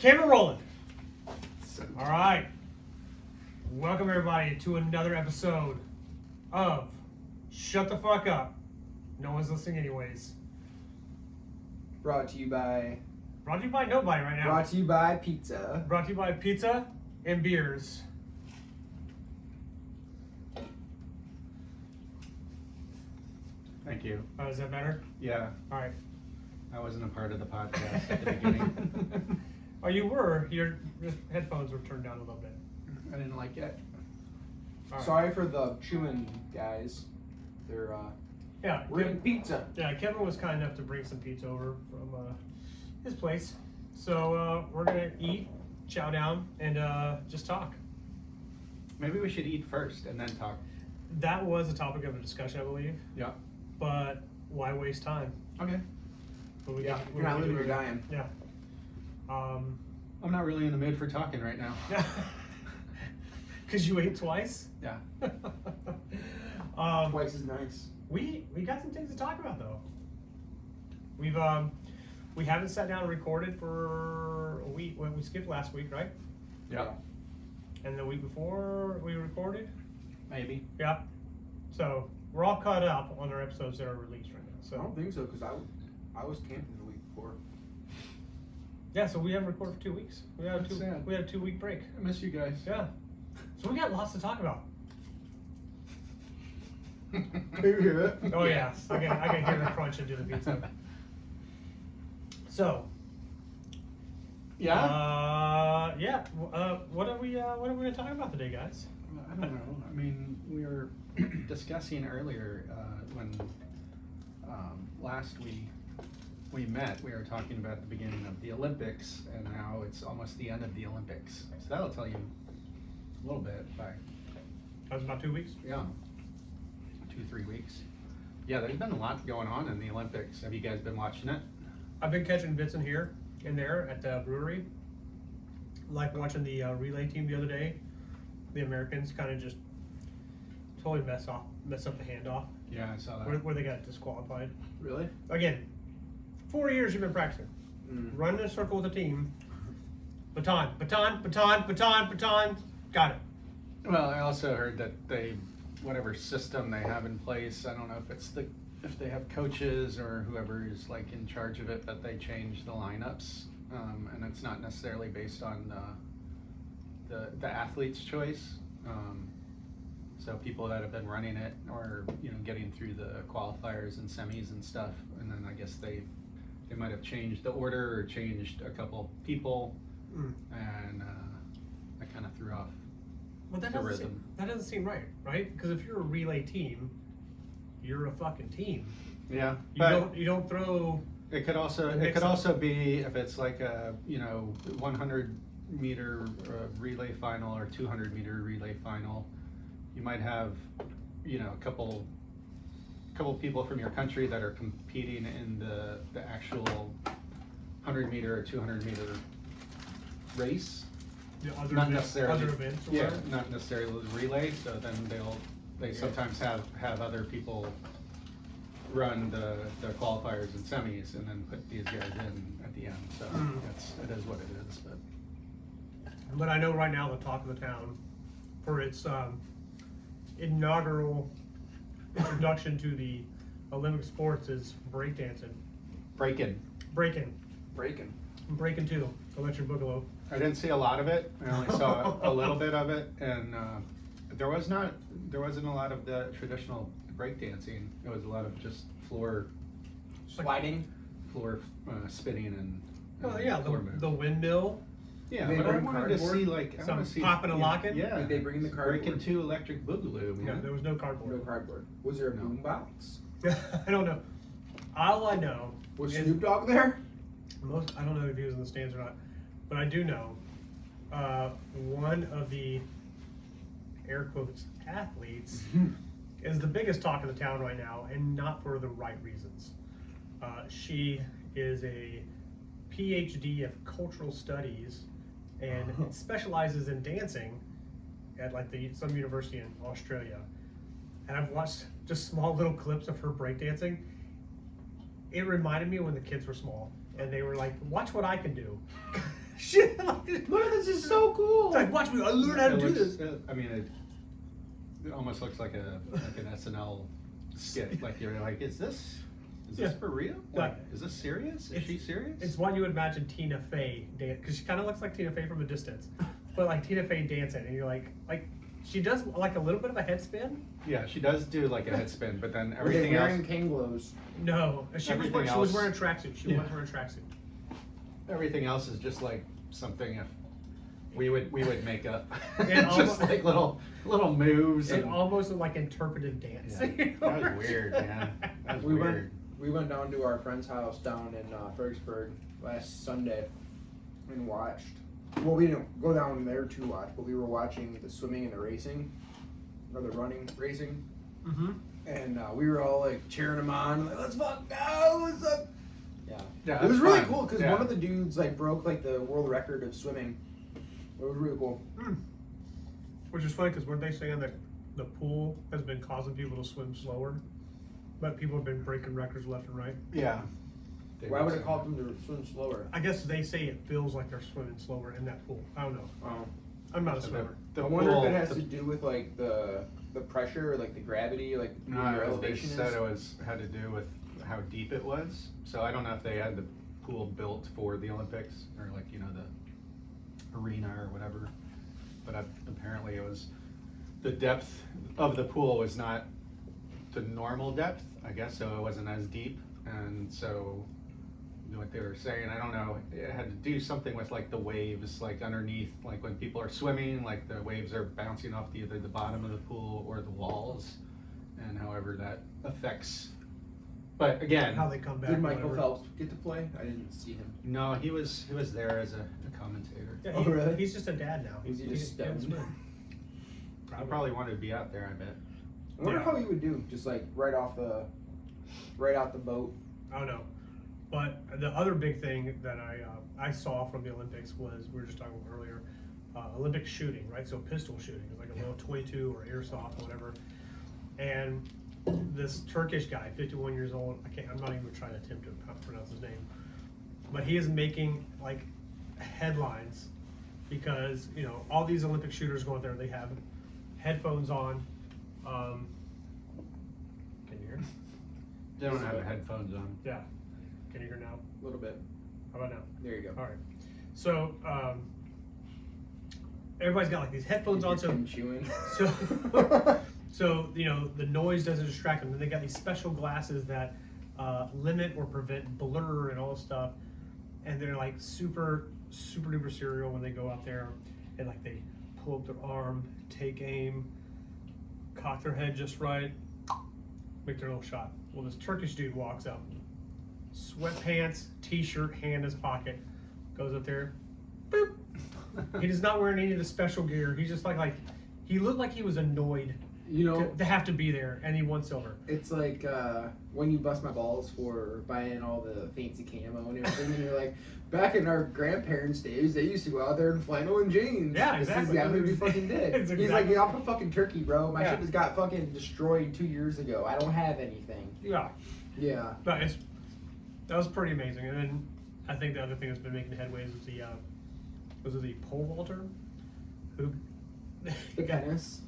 Camera rolling. All right. Welcome everybody to another episode of Shut the Fuck Up. No one's listening anyways. Brought to you by nobody right now. Brought to you by pizza. Brought to you by pizza and beers. Thank you. Is that better? Yeah, All right. I wasn't a part of the podcast at the beginning. Oh, you were. Your headphones were turned down a little bit. I didn't like it. All right. Sorry for the chewing guys. They're Yeah. we're eating pizza. Yeah, Kevin was kind enough to bring some pizza over from his place. So we're going to eat, chow down, and just talk. Maybe we should eat first and then talk. That was a topic of a discussion, I believe. Yeah. But why waste time? Okay. But we Yeah, can- you're not we can living, do you're it. dying. Yeah. I'm not really in the mood for talking right now. Because you ate twice? Yeah. Twice as nice. We got some things to talk about though. We haven't sat down and recorded for a week. Well, we skipped last week, right? Yeah. And the week before we recorded. Maybe. Yeah. So we're all caught up on our episodes that are released right now. I So don't think so because I was camping the week before. yeah, so we haven't recorded for 2 weeks. We had That's sad. a 2 week break. I miss you guys. Yeah. So we got lots to talk about. Do you hear it? Oh yeah, I can hear the crunch into the pizza. So. Yeah? Yeah. What are we gonna talk about today, guys? I don't know. I mean, we were discussing earlier when last we met, we were talking about the beginning of the Olympics, and now it's almost the end of the Olympics. So that'll tell you a little bit by, That was about 2 weeks. yeah, 2-3 weeks. Yeah, there's been a lot going on in the Olympics. Have you guys been watching it? I've been catching bits in here and there at the brewery. Like watching the relay team the other day. The Americans kind of just totally mess up the handoff Yeah, I saw that. where they got disqualified. Really? Again, 4 years you've been practicing. Run in a circle with a team. Baton. Got it. Well, I also heard that whatever system they have in place, I don't know if they have coaches or whoever is like in charge of it, but they change the lineups, and it's not necessarily based on the athlete's choice. So people that have been running it or getting through the qualifiers and semis and stuff, and then I guess they might have changed the order or changed a couple people, and that kind of threw off. Well, that The doesn't seem right? Because if you're a relay team, you're a fucking team. Yeah, You don't throw. It could also be if it's like a 100 meter relay final or 200 meter relay final. You might have a couple people from your country that are competing in the actual 100 meter or 200 meter race. Not necessarily other events. Or yeah, whatever. not necessarily the relay. So then they sometimes have other people run the qualifiers and semis and then put these guys in at the end. So it is what it is. But I know right now the talk of the town for its inaugural introduction to the Olympic sports is breakdancing. Breaking. Breaking 2, Electric Boogaloo. I didn't see a lot of it. I only saw a little bit of it, and there wasn't a lot of the traditional breakdancing. It was a lot of just floor Sliding. spinning and Well, yeah, floor moves. the windmill. Yeah, They but I bring wanted to cardboard? see Some popping and locking? Yeah, Did they bring the cardboard? Breaking 2 Electric Boogaloo, Yeah, man. there was no cardboard. No cardboard. Was there a No. boombox? I don't know. All I know Was is Snoop Dogg there? I don't know if he was in the stands or not, but I do know one of the air quotes athletes is the biggest talk of the town right now, and not for the right reasons. She is a PhD of cultural studies and specializes in dancing at like some university in Australia. And I've watched just small little clips of her breakdancing. It reminded me of when the kids were small and they were like, watch what I can do. shit. Like, Look, this is so cool. it's like, watch me, I learned how to It do looks- this. I mean, it almost looks like an SNL skit. Like you're like, is this Yeah. for real? Yeah. Like, is this serious? Is It's- she serious? It's what you would imagine Tina Fey dance, because she kind of looks like Tina Fey from a distance, but like Tina Fey dancing, and you're like she does like a little bit of a head spin. Yeah, she does do like a head spin, but then Were they everything else, wearing Kanglos? No, she was Everything wearing else- a tracksuit. She Yeah. was wearing a tracksuit. everything else is just like something if we would make up, And just almo- like little moves. It And, almost looked like interpretive dance. Yeah, that was weird, man. That was We weird. went down to our friend's house down in Fredericksburg last Sunday and watched. Well, we didn't go down there to watch, but we were watching the swimming and the racing, or the running racing, Mm-hmm. and we were all like cheering them on, like let's fuck go, what's up? Yeah, Yeah, it was that's really fun. cool because Yeah. one of the dudes like broke like the world record of swimming. It was really cool. Which is funny because weren't they saying that the pool has been causing people to swim slower, but people have been breaking records left and right. Yeah. They Why were would it saying call that. them to swim slower? I guess they say it feels like they're swimming slower in that pool. I don't know. Oh. I'm not a So swimmer. the I wonder pool- if it has the- to do with like the pressure or like the gravity, like No, where your they elevation said is. it had to do with how deep it was. So I don't know if they had the pool built for the Olympics or like the arena or whatever. But apparently it was the depth of the pool was not the normal depth, I guess. So it wasn't as deep, and so what they were saying, I don't know, it had to do something with like the waves, like underneath, like when people are swimming, like the waves are bouncing off either the bottom of the pool or the walls, and however that affects. But again, How they come back. Did or Michael whatever. Phelps get to play? I didn't see him. no, he was there as a commentator. Yeah, Oh, really? He's just a dad now. Is he just can't stoned? swim. I probably wanted to be out there, I bet. I wonder Yeah. how he would do, just like right out the boat. I don't know. But the other big thing that I saw from the Olympics was, we were just talking about earlier, Olympic shooting, right? So pistol shooting, it's like a little 22 or airsoft or whatever. And this Turkish guy, 51 years old, I'm not even trying to attempt to pronounce his name, but he is making like headlines because, you know, all these Olympic shooters go out there, they have headphones on. Can you hear? They don't have headphones on. Yeah. Can you hear now? A little bit. How about now? There you go. All right. So everybody's got like these headphones on, so Him chewing. so you know the noise doesn't distract them. Then they got these special glasses that limit or prevent blur and all this stuff, and they're like super duper serial when they go out there, and like they pull up their arm, take aim, cock their head just right, make their little shot. Well, this Turkish dude walks up, sweatpants, t-shirt, hand in his pocket, goes up there, boop. He is not wearing any of the special gear. He's just like he looked like he was annoyed You know, to have to be there, and he won silver. it's like when you bust my balls for buying all the fancy camo and everything, and you're like, back in our grandparents' days, they used to go out there in flannel and jeans. Yeah, This exactly. is exactly what he fucking did. It's He's exactly- like, I'm a fucking turkey, bro. My Yeah. shit just got fucking destroyed 2 years ago. I don't have anything. Yeah, Yeah. but that was pretty amazing. And then I think the other thing that's been making headways was the pole vaulter, who The penis.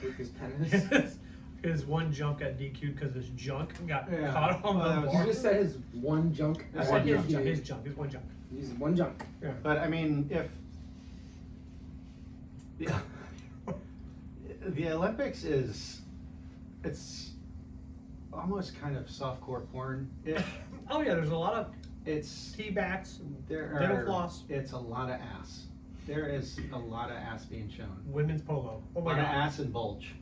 With his penis. his one jump got DQ'd because his junk got Yeah. caught on Well, that the was- bar. You just said his one junk. His I one said junk. His one junk. He's one junk. Yeah. But I mean, if the Olympics it's almost kind of softcore porn. Oh yeah, there's a lot of It's tea backs, and there dental are floss, it's a lot of ass. There is a lot of ass being shown. women's polo. Oh A my lot of god. ass and bulge.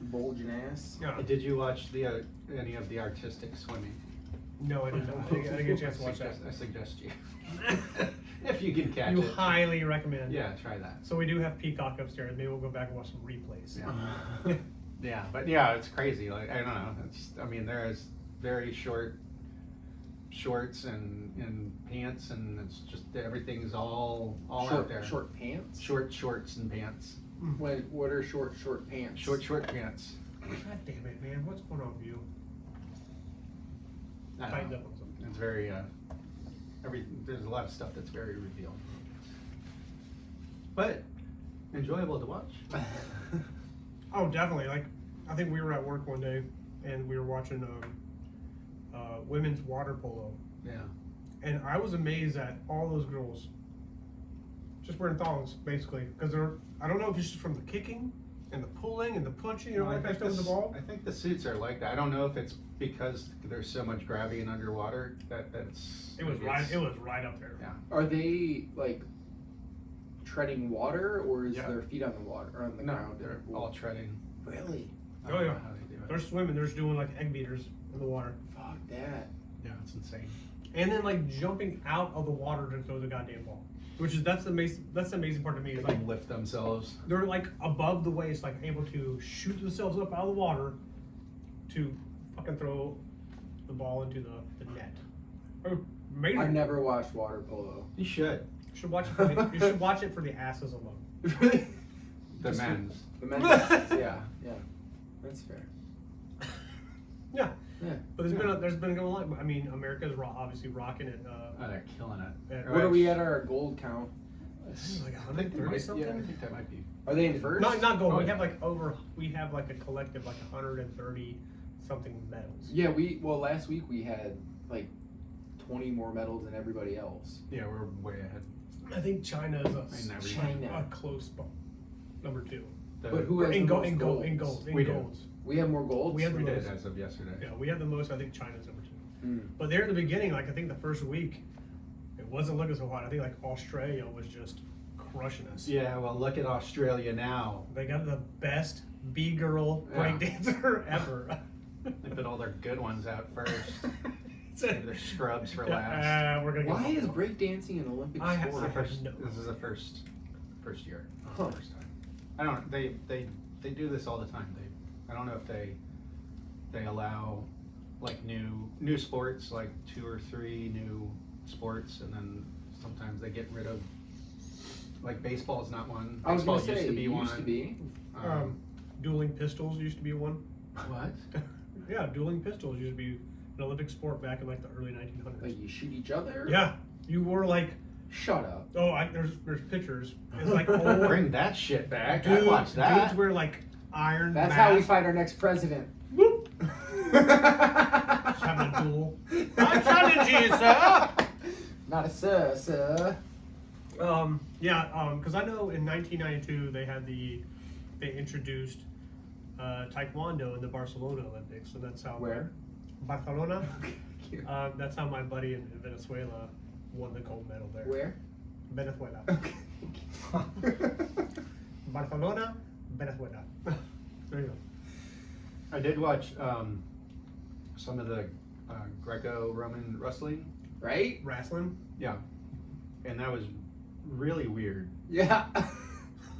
Bulging ass. Yeah. Did you watch any of the artistic swimming? No, I didn't know. I didn't get a chance to watch that. I suggest you, if you can catch You it. highly recommend. Yeah, try that. So we do have Peacock upstairs. Maybe we'll go back and watch some replays. Yeah. Yeah, but yeah, it's crazy. Like I don't know. I mean, there is very short shorts and pants, and it's just everything's all out there. Short pants. Short shorts and pants. What are short pants? Short pants. God damn it, man! What's going on with you? I don't Tighten know. up on something. It's very there's a lot of stuff that's very revealing. But enjoyable to watch. Oh, definitely. Like, I think we were at work one day and we were watching women's water polo, Yeah. and I was amazed at all those girls just wearing thongs, basically, because I don't know if it's just from the kicking and the pulling and the punching, you know, Well, like that stuff with the ball. I think the suits are like that. I don't know if it's because there's so much grabbing underwater that's. It was right up there. Yeah. Are they like treading water, or is Yeah. their feet on the water or on the No, ground? they're all treading. Really? I Oh, don't know yeah. how they do it. They're swimming. They're just doing like egg beaters in the water, Fuck that. Yeah, it's insane. and then like jumping out of the water to throw the goddamn ball. That's the amazing part to me. They Is like can lift themselves. they're like above the waist, like able to shoot themselves up out of the water to fucking throw the ball into the net. Oh, amazing. I've never watched water polo. You should. You should watch it for the, you should watch it for the asses alone. Really? The Just- men's. The men's. Yeah, yeah. That's fair. Yeah. Yeah. But there's been a lot. I mean, America's obviously rocking it. They're killing it. Yeah. What are we at our gold count? Like I think 130 might- something. Yeah, I think that might be. Are they in first? Not gold. Oh, we yeah. have like a collective like 130 something medals. Yeah, last week we had like 20 more medals than everybody else. Yeah, we're way ahead. I think China is I never- China. a close spot. Number 2. The- But who has In the gold, most in gold, golds? in gold, in We do. golds. We have more golds? We have we the did most. as of yesterday. Yeah, we have the most. I think China's number 2. Hmm. But there at the beginning, like I think the first week, it wasn't looking so hot. I think like Australia was just crushing us. Yeah, well, look at Australia now. They got the best B-girl Yeah. breakdancer ever. They put all their good ones out first. So- Save their scrubs for last. we're gonna Why get is breakdancing an Olympic I have- This is sport? the first. no. This is the first year. Not Huh. the first time. I don't. They do this all the time. I don't know if they allow like new sports, like 2 or 3 new sports, and then sometimes they get rid of. Like baseball's not one. I was Baseball gonna say, used to be it one. used to be. dueling pistols used to be one. What? Yeah, dueling pistols used to be an Olympic sport back in like the early 1900s. Like you shoot each other? Yeah, you were like, Shut up. there's pictures. It's like old Bring that shit back. I watched that. dudes wear like iron. That's masks. how we fight our next president. Whoop. Just having a duel. I challenge you, sir. Not a sir, sir. Because I know in 1992 they introduced Taekwondo in the Barcelona Olympics, and that's how Where? Barcelona. That's how my buddy in Venezuela won the gold medal there. Where? Venezuela. Okay. Barcelona, Venezuela. There you go. I did watch some of the Greco-Roman wrestling. Right? Wrestling. Yeah, and that was really weird Yeah.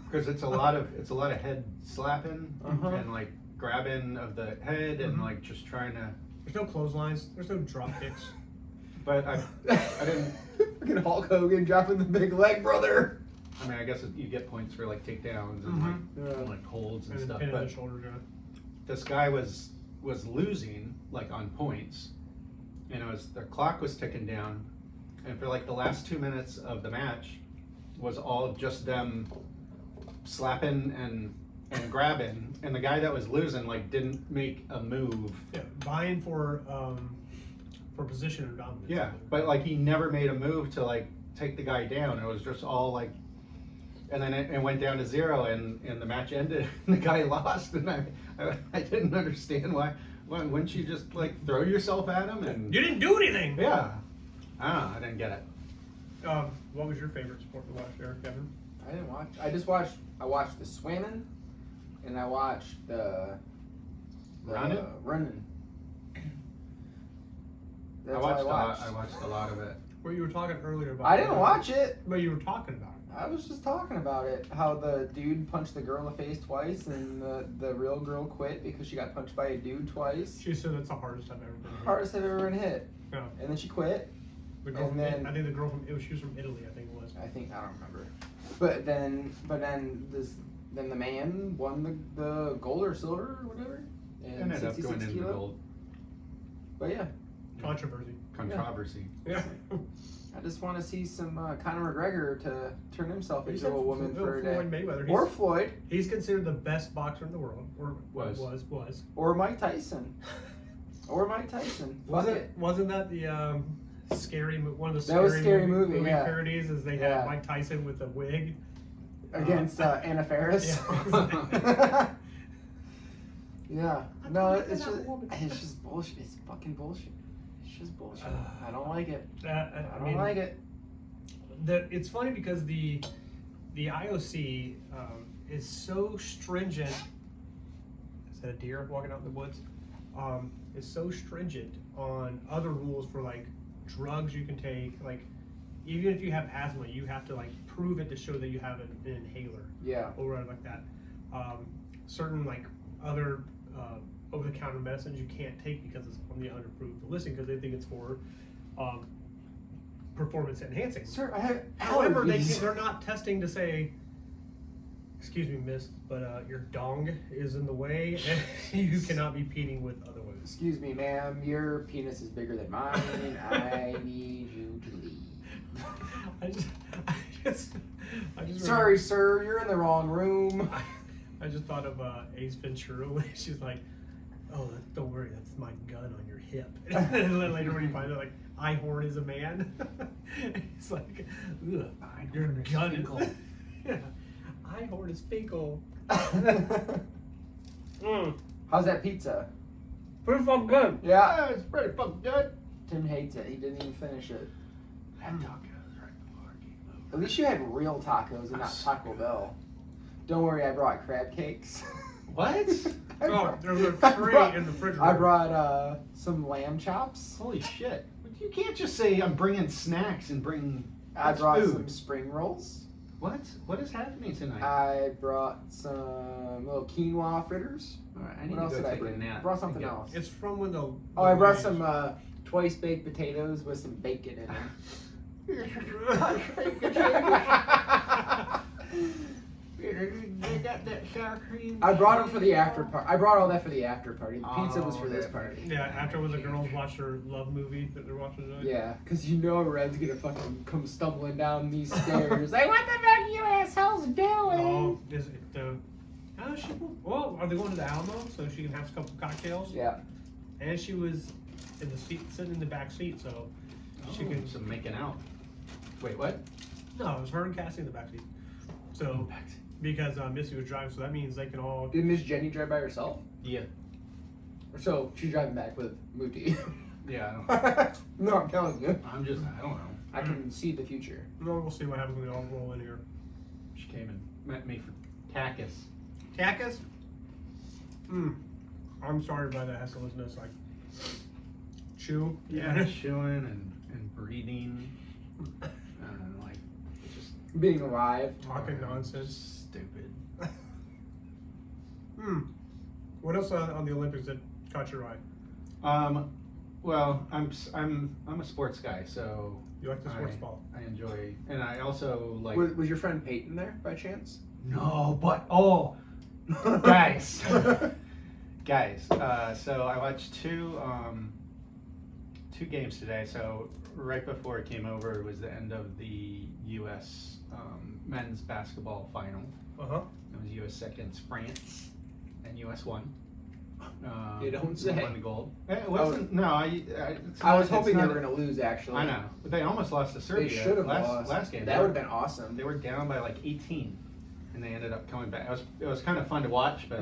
because it's a lot of head slapping Uh-huh. and like grabbing of the head and Mhm. like just trying to. There's no clotheslines. There's no drop kicks. But I didn't. Fucking Hulk Hogan dropping the big leg, brother. I mean, I guess you get points for like takedowns and Mhm. and, like holds and And then stuff. pinning the But shoulders. Yeah. this guy was losing like on points, and the clock was ticking down, and for like the last 2 minutes of the match was all just them slapping and grabbing, and the guy that was losing like didn't make a move. Yeah, vying for position and dominance. Yeah, but like he never made a move to like take the guy down. It was just all like, and then it went down to 0, and the match ended. And the guy lost, and I didn't understand why. Wouldn't you just like throw yourself at him and? You didn't do anything. Yeah, I don't know. I didn't get it. What was your favorite sport to watch there, Kevin? I didn't watch. I watched the swimming, and I watched the Running? Running. That's I what watched a lot of it. Well, you were talking earlier about. I didn't watch it. But you were talking about it. I was just talking about it. How the dude punched the girl in the face twice, and the real girl quit because she got punched by a dude twice. She said it's the hardest I've ever been hit. Hardest I've ever been hit. Yeah. And then she quit. The girl And from, then- I think the girl from she was from Italy. I think it was. I don't remember. But then the man won the gold or silver or whatever. And Ended up 66 going into kilo. gold But yeah. Controversy. controversy. Yeah. I just want to see some Conor McGregor to turn himself You into said a woman for a day. Floyd Mayweather. Or Floyd. He's considered the best boxer in the world, or Was. was. Or Mike Tyson. Or Mike Tyson. Fuck it. Wasn't that the one of the That was Scary Movie, yeah. parodies? Is they Yeah. had Mike Tyson with a wig Against Anna Faris. Yeah. Yeah. I No, don't it's like just, that woman. it's just bullshit. It's fucking bullshit. It's just bullshit. Uh, I don't like it. I I don't mean, like it. it's funny because the IOC is so stringent. Is that a deer walking out in the woods? Is so stringent on other rules for like drugs you can take. Like even if you have asthma, you have to like prove it to show that you have an inhaler Yeah. or whatever like that. Certain like other over-the-counter medicines you can't take because it's on the unapproved listing because they think it's for performance enhancing. Sir, I have However, allergies. they're not testing to say, excuse me, miss, but your dong is in the way and you cannot be peeing with other women. Excuse me, ma'am. Your penis is bigger than mine. I need you to leave. I just Sorry, sir. You're in the wrong room. I just thought of Ace Ventura when she's like, "Oh, don't worry, that's my gun on your hip." And then later when you find out, like, Einhorn is a man, it's like, ugh, your Einhorn is gun Finkel. is. Yeah, Einhorn is Finkel. How's that pizza? Pretty fucking good. Yeah. It's pretty fucking good. Tim hates it. He didn't even finish it. Had tacos right before I came over. At least you had real tacos and not Taco Bell. Don't worry, I brought crab cakes. What? Oh, there's a I tray brought- in the refrigerator. I brought some lamb chops. Holy shit. You can't just say I'm bringing snacks and bring. I That's brought food. some spring rolls. What? What is happening tonight? I brought some little quinoa fritters. Alright, I need What else to did go I take a bring? nap. Brought something and get- else. It's from when the. Oh, I brought some twice baked potatoes with some bacon in them. They got that sour cream. I brought them for the after party. I brought all that for the after party. The pizza was Oh, for this that party. makes- Yeah, after when the girls watch their love movie that they're watching tonight. Yeah, because you know Red's gonna fucking come stumbling down these stairs. Like, what the fuck are you assholes doing? Oh, is it well, are they going to the Alamo so she can have a couple cocktails? Yeah. And she was in the seat, sitting in the back seat, so she could. Some making out. Wait, what? No, it was her and Cassie in the back seat. So because Missy was driving, so that means they can all. Did Miss Jenny drive by herself? Yeah. So she's driving back with Mooti. Yeah, I don't. No, I'm telling you. I don't know. I can see the future. No, we'll see what happens when they all roll in here. She came and met me for Takis. Takis? I'm sorry by that. Has to listen to this like chew. Yeah, chewing and breathing. Like, just Being alive. Talking nonsense. stupid. What else on the Olympics that caught your eye? Well, I'm a sports guy, so You like the sports ball? I enjoy, and I also like. Was your friend Peyton there by chance? No, but guys, guys. So I watched two games today. So right before it came over, it was the end of the U.S. Men's basketball final. Uh-huh. It was U.S. against France, and U.S. won. You don't say. Won the gold. It wasn't. No, I was hoping they were going to lose, actually. I know, but they almost lost to Serbia. They should have last, lost. last game. That would have been awesome. They were down by like 18, and they ended up coming back. It was kind of fun to watch, but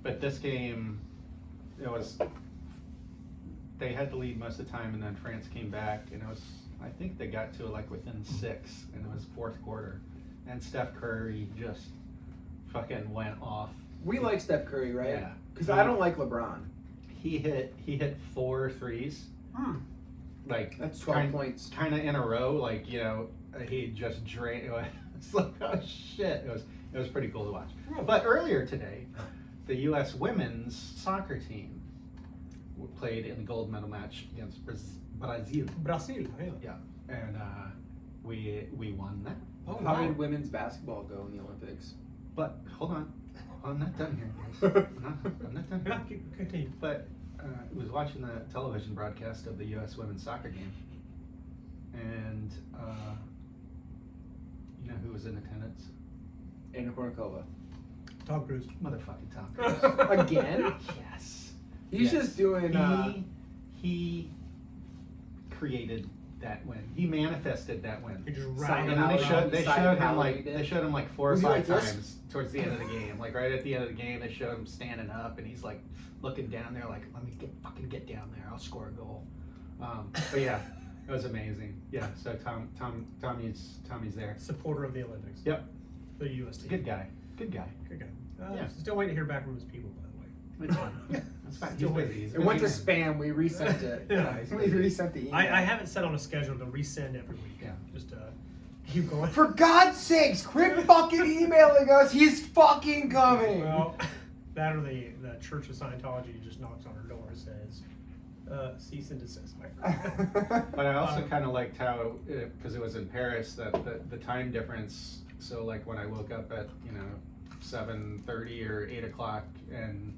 but this game, they had the lead most of the time, and then France came back, and I think they got to like within 6, and it was fourth quarter, and Steph Curry just fucking went off. We like Steph Curry, right? Yeah. Because I don't like LeBron. He hit 4 threes, like That's 12 points. kind of in a row. Like he just drained. It's like, oh shit! It was pretty cool to watch. But earlier today, the U.S. women's soccer team played in the gold medal match against Brazil. Brazil. Yeah, and we won that. Oh, How wow. did women's basketball go in the Olympics? But hold on, I'm not done here, guys. I'm not done here. Continue. But I was watching the television broadcast of the U.S. women's soccer game, was in attendance? In Cornucova. Tom Cruise. Motherfucking Tom Cruise. Again? Yes. He's Yes. just doing. He created that win. He manifested that win. He just Sign ran And then Howard- they Side showed him Howard like did. they showed him like 4 or Was he 5 like this? times towards the end of the game. Like right at the end of the game, they showed him standing up, and he's like looking down there, like, "Let me fucking get down there. I'll score a goal." But yeah, it was amazing. Yeah. So Tommy's there. supporter of the Olympics. Yep. The U.S. team. Good guy. Good guy. Good guy. Yeah. Still waiting to hear back from his people, by the way. It's fine. It's fine. He's Still busy. He's It went to busy. spam. We resent it. Yeah. We resent the email. I have it set on a schedule to resend every week. Yeah. Just keep going. For God's sakes, quit fucking emailing us. He's fucking coming. Well, that or the Church of Scientology just knocks on her door and says, cease and desist, my friend. But I also kind of liked how, because it was in Paris, that the time difference. So like when I woke up at 7:30 or 8 o'clock, and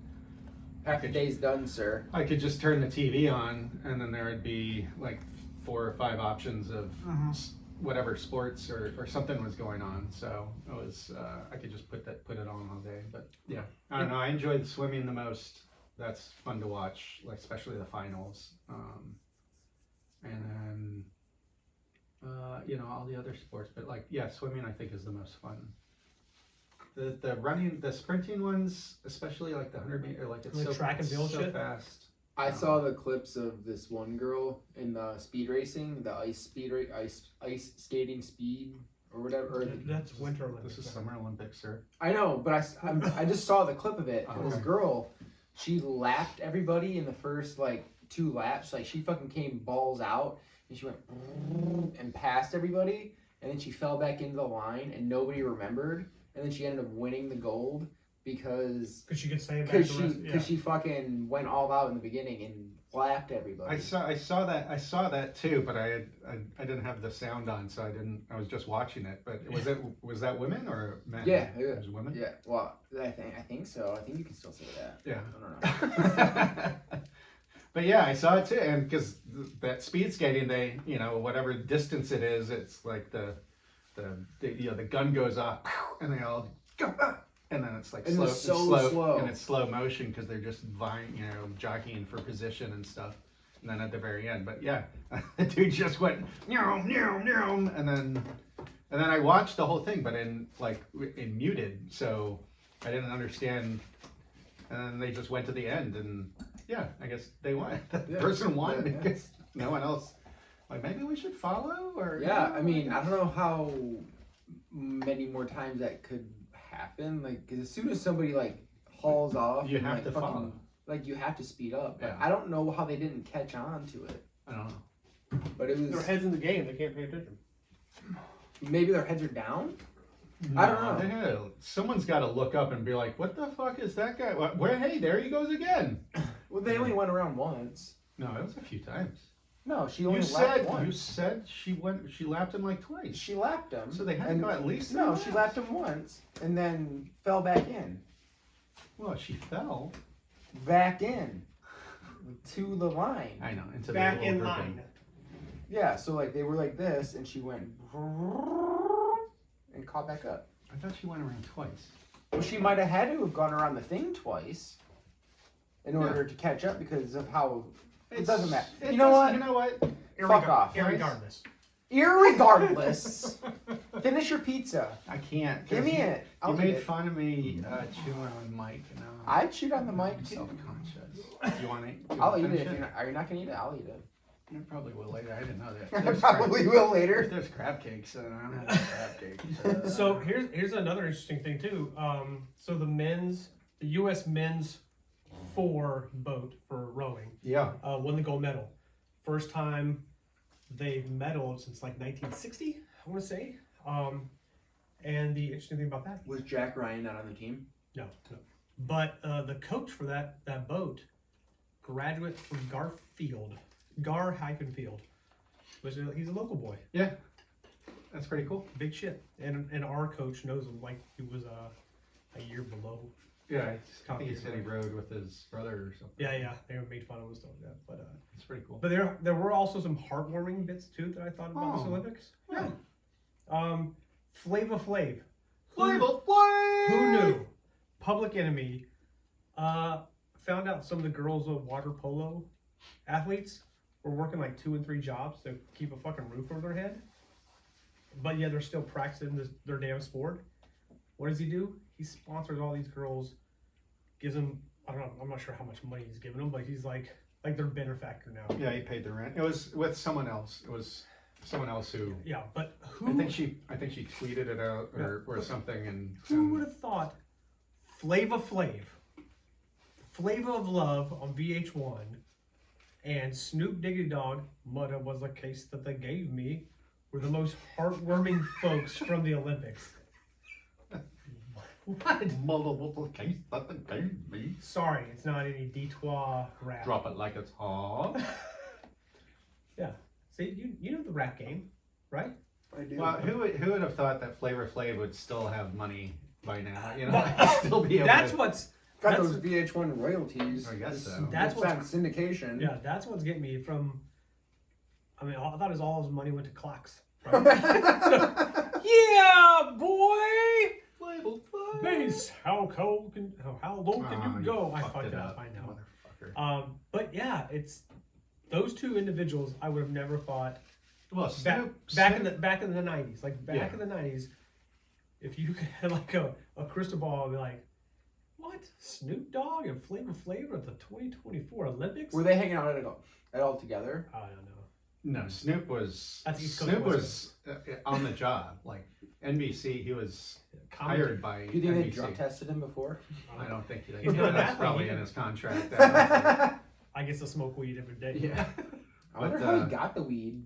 Half the day's done, sir. I could just turn the TV on, and then there would be like 4 or 5 options of whatever sports or something was going on. So it was I could just put it on all day. But yeah, I don't know. I enjoyed swimming the most. That's fun to watch, like especially the finals. And then all the other sports. But like swimming I think is the most fun. The running, the sprinting ones, especially like the 100-meter, like it's Like so track and field so shit? fast. I saw the clips of this one girl in the speed racing, the ice skating speed or whatever. Or That's Winter Olympics. This is Summer Olympics, sir. I know, but I just saw the clip of it. Oh, This okay. girl, she lapped everybody in the first like 2 laps. Like she fucking came balls out and she went and passed everybody, and then she fell back into the line and nobody remembered, and then she ended up winning the gold because Because she could say back the rest. because she fucking went all out in the beginning and lapped everybody. I saw that too, but I didn't have the sound on, so I was just watching it. But was that women or men? Yeah, It was women. Yeah, well, I think so. I think you can still say that. Yeah. I don't know. But yeah, I saw it too, and because that speed skating, they whatever distance it is, it's like the gun goes off, and they all go, and then it's like And slow, it's so slow. and it's slow motion because they're just jockeying for position and stuff. And then at the very end, but yeah, the dude just went meow meow meow, and then I watched the whole thing, but in muted, so I didn't understand. And then they just went to the end, and yeah, I guess they won. The Yeah. person won Yeah, yeah. because no one else. Like maybe we should follow, or Yeah, I mean, I don't know how many more times that could happen. Like, 'cause as soon as somebody like hauls off, You and, have like, to fucking, follow. Like, you have to speed up. But Yeah. I don't know how they didn't catch on to it. I don't know. But it Their was heads in the game. They can't pay attention. maybe their heads are down. I don't know. Someone's got to look up and be like, "What the fuck is that guy? Where? Hey, there he goes again." Well, they only went around once. No, it was a few times. No, she only You lapped said once. she lapped him like twice. She lapped him. So they had to and go at least no, 3 she laps. lapped him once and then fell back in. Well, she fell. Back in to the line. I know into Back the little in grouping. line. Yeah, so like they were like this, and she went and caught back up. I thought she went around twice. Well, she might have had to have gone around the thing twice in order Yeah. to catch up because of how. It It's- doesn't matter. it You know what? You know what? Fuck off. Irregardless. Irregardless, finish your pizza. I can't. 'cause Give me you- it. I'll You eat made it. fun of me chewing on Mike. And I chewed on the mic I'm too. self-conscious. Do you want to? I'll eat it. Are you not gonna eat it? I'll eat it. I probably will later. I didn't know that. I There's probably will later. There's crab cakes, and I don't have crab cakes. So here's another interesting thing too. So the U.S. men's 4 boat for rowing yeah. won the gold medal. First time they've medaled since like 1960, I want to say. And the interesting thing about that, Was Jack Ryan not on the team? no. But the coach for that boat, graduate from Gar-Hykenfield, he's a local boy. Yeah. That's pretty cool. Big shit. And our coach knows him like he was a year below. Yeah. I think he said he rode with his brother or something. Yeah, they made fun of him and stuff like that. But It's pretty cool. there were also some heartwarming bits too that I thought about this Oh. Olympics. Yeah. Flava Flav. Flavor Flav! Who knew? Public Enemy found out some of the girls of water polo athletes were working like 2 and 3 jobs to keep a fucking roof over their head. But yeah, they're still practicing their damn sport. What does he do? He sponsors all these girls, gives them, I don't know, I'm not sure how much money he's giving them, but he's like their benefactor now. Yeah, he paid the rent. It was with someone else. It was someone else who. Yeah, but I think she tweeted it out or something, and who would have thought Flava Flav, Flavor of Love on VH1, and Snoop Diggy Dogg, Mudda was a case that they gave me, were the most heartwarming folks from the Olympics. What? multiple case that the gave me. Sorry, it's not any Detroit rap. Drop it like it's hot. Yeah. See, you know the rap game, right? I do. Well, who would have thought that Flavor Flav would still have money by now? You know, Well, still be able That's to. what's Got that's- those VH1 royalties. I guess so. That's It's what's- on syndication. yeah, that's what's getting me from. I mean, I thought all his money went to clocks. Right? Yeah, boy. Flavor Flav. Base. How low can you go? I fucked fucked it up. I know. Motherfucker. But yeah, it's those two individuals. I would have never thought Well, back in the 90s, like back Yeah. in the 90s, if you could have like a crystal ball and be like, what? Snoop Dogg and Flavor Flav at the 2024 Olympics? Were they hanging out at all together? I don't know. No, Snoop was That's East Coast, Snoop West was on the job. Like NBC, he was Commentator. hired by Do you think they NBC. drug tested him before? I don't think he did. He's not an That's athlete probably either. in his contract. I guess I smoke weed every day. Yeah. I wonder But, how he got the weed.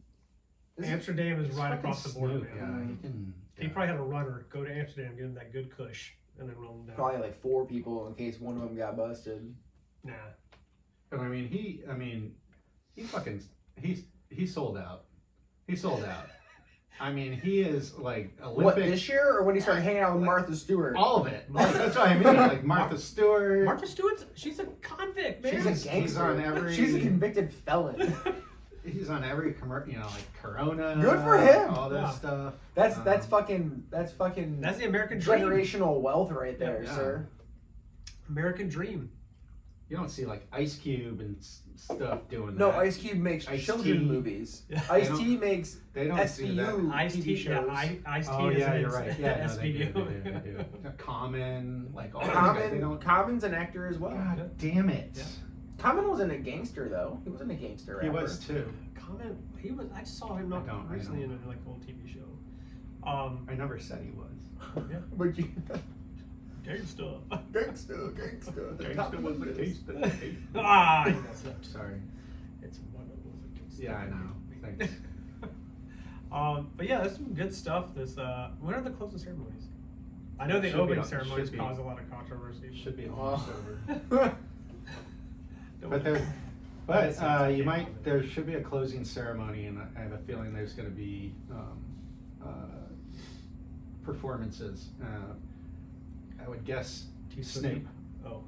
This is- Amsterdam is right across the border, Snoop, man. yeah, he can. He probably had a runner go to Amsterdam, give him that good kush, and then roll him down. Probably like 4 people in case one of them got busted. Nah. But I mean, he sold out. He sold out. I mean, he is like Olympic. What, this year or when he started hanging out with Martha Stewart? All of it. Like, that's what I mean. Like Martha Stewart. Martha Stewart's, she's a convict, man. She's a He's gangster. on every- She's a convicted felon. He's on every commercial. You know, like Corona. Good for him. All that Yeah. stuff. That's Um, fucking That's the American dream. generational wealth right there, Yeah. sir. American dream. You don't see like Ice Cube and stuff doing No, that. Ice Cube makes Ice-T. children movies. Yeah. Ice They T makes They don't see that. SVU Ice TV T, shows. yeah, Ice T Oh is yeah, in you're right. Yeah, no, they do. SVU. They do. Common, like all those guys. They don't. Common's an actor as well. God damn it. Yeah. Common wasn't a gangster though. He wasn't a gangster. He rapper. was too. Comment. He was. I just saw him not I recently in know. a like old TV show. I never said he was. Yeah. But you, Gangsta. gangster. The top Gangsta of was the the list. case. Ah, you messed up. Sorry. It's one of those. Yeah, I know. Thanks. But yeah, there's some good stuff. This when are the closing ceremonies? I know the Should be opening on- ceremonies should be. cause a lot of controversy. Should be Oh. almost over. But there, but you might. There should be a closing ceremony, and I have a feeling there's going to be performances. I would guess Snoop. Oh.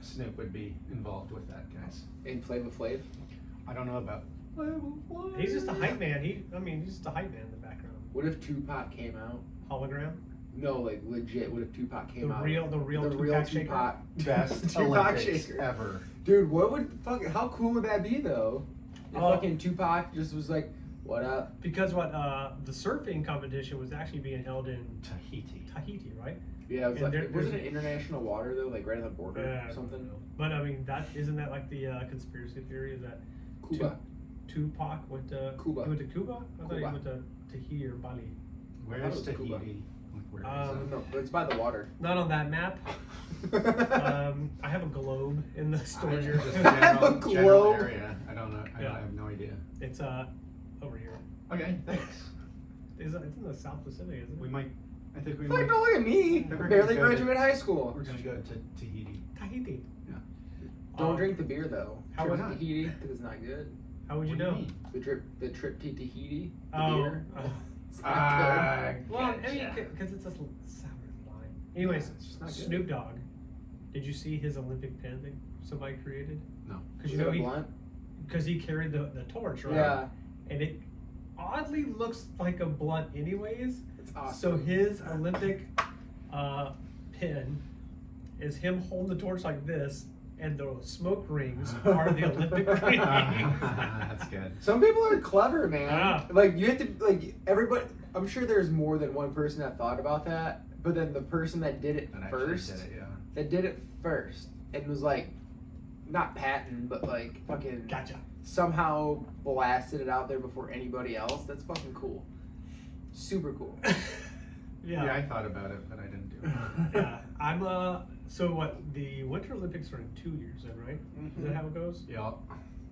Snoop would be involved with that, guys. In Flavor Flav. I don't know about. He's just a hype man. He's just a hype man in the background. What if Tupac came out? Hologram. No, like legit. What if Tupac came The out? real Tupac shaker. Tupac. Best Tupac Olympics shaker. ever. Dude, what would how cool would that be though? If Oh. fucking Tupac just was like, "What up?" Because the surfing competition was actually being held in Tahiti. Tahiti, right? Yeah, it was And like, there's- was it international water though, like right on the border Yeah, or something? But I mean, isn't that like the conspiracy theory? Is that Cuba. Tupac went to Cuba. He went to Cuba. I thought he Cuba. went to Tahiti or Bali. Where That is was Tahiti? Cuba. Like, where is No, but it's by the water. Not on that map. I have a globe in the it? storage I- area. just I have a general globe. area. I don't know. Yeah. I have no idea. It's over here. Okay, thanks. It's in the South Pacific, isn't We it? might. I think we Like, might. don't look at me. We're gonna Barely go to- graduated high school. We're gonna go to Tahiti. Tahiti. Don't Um, drink the beer though. How Trip would to not? Tahiti because it's not good. How would you What do know? mean? The trip to Tahiti. The Oh, beer. oh. It's not good. Well, I mean, Gotcha. because it's a sour line. Anyways, Yeah, it's just not good. Snoop Dogg. Did you see his Olympic pen that somebody created? No. Because Is you know it a blunt? because he carried the torch, right? Yeah. And it oddly looks like a blunt, anyways. It's awesome. So his Olympic pin is him holding the torch like this, and the smoke rings are the Olympic rings. That's good. Some people are clever, man. Yeah. Like you have to like everybody. I'm sure there's more than one person that thought about that, but then the person that did it That actually first, did it, yeah. that did it first, and was like, not patent, but like fucking Gotcha. somehow blasted it out there before anybody else. That's fucking cool. Super cool. Yeah, I thought about it, but I didn't do it. Yeah, I'm so what, the Winter Olympics are in 2 years then, right? Is that how it goes? Yeah.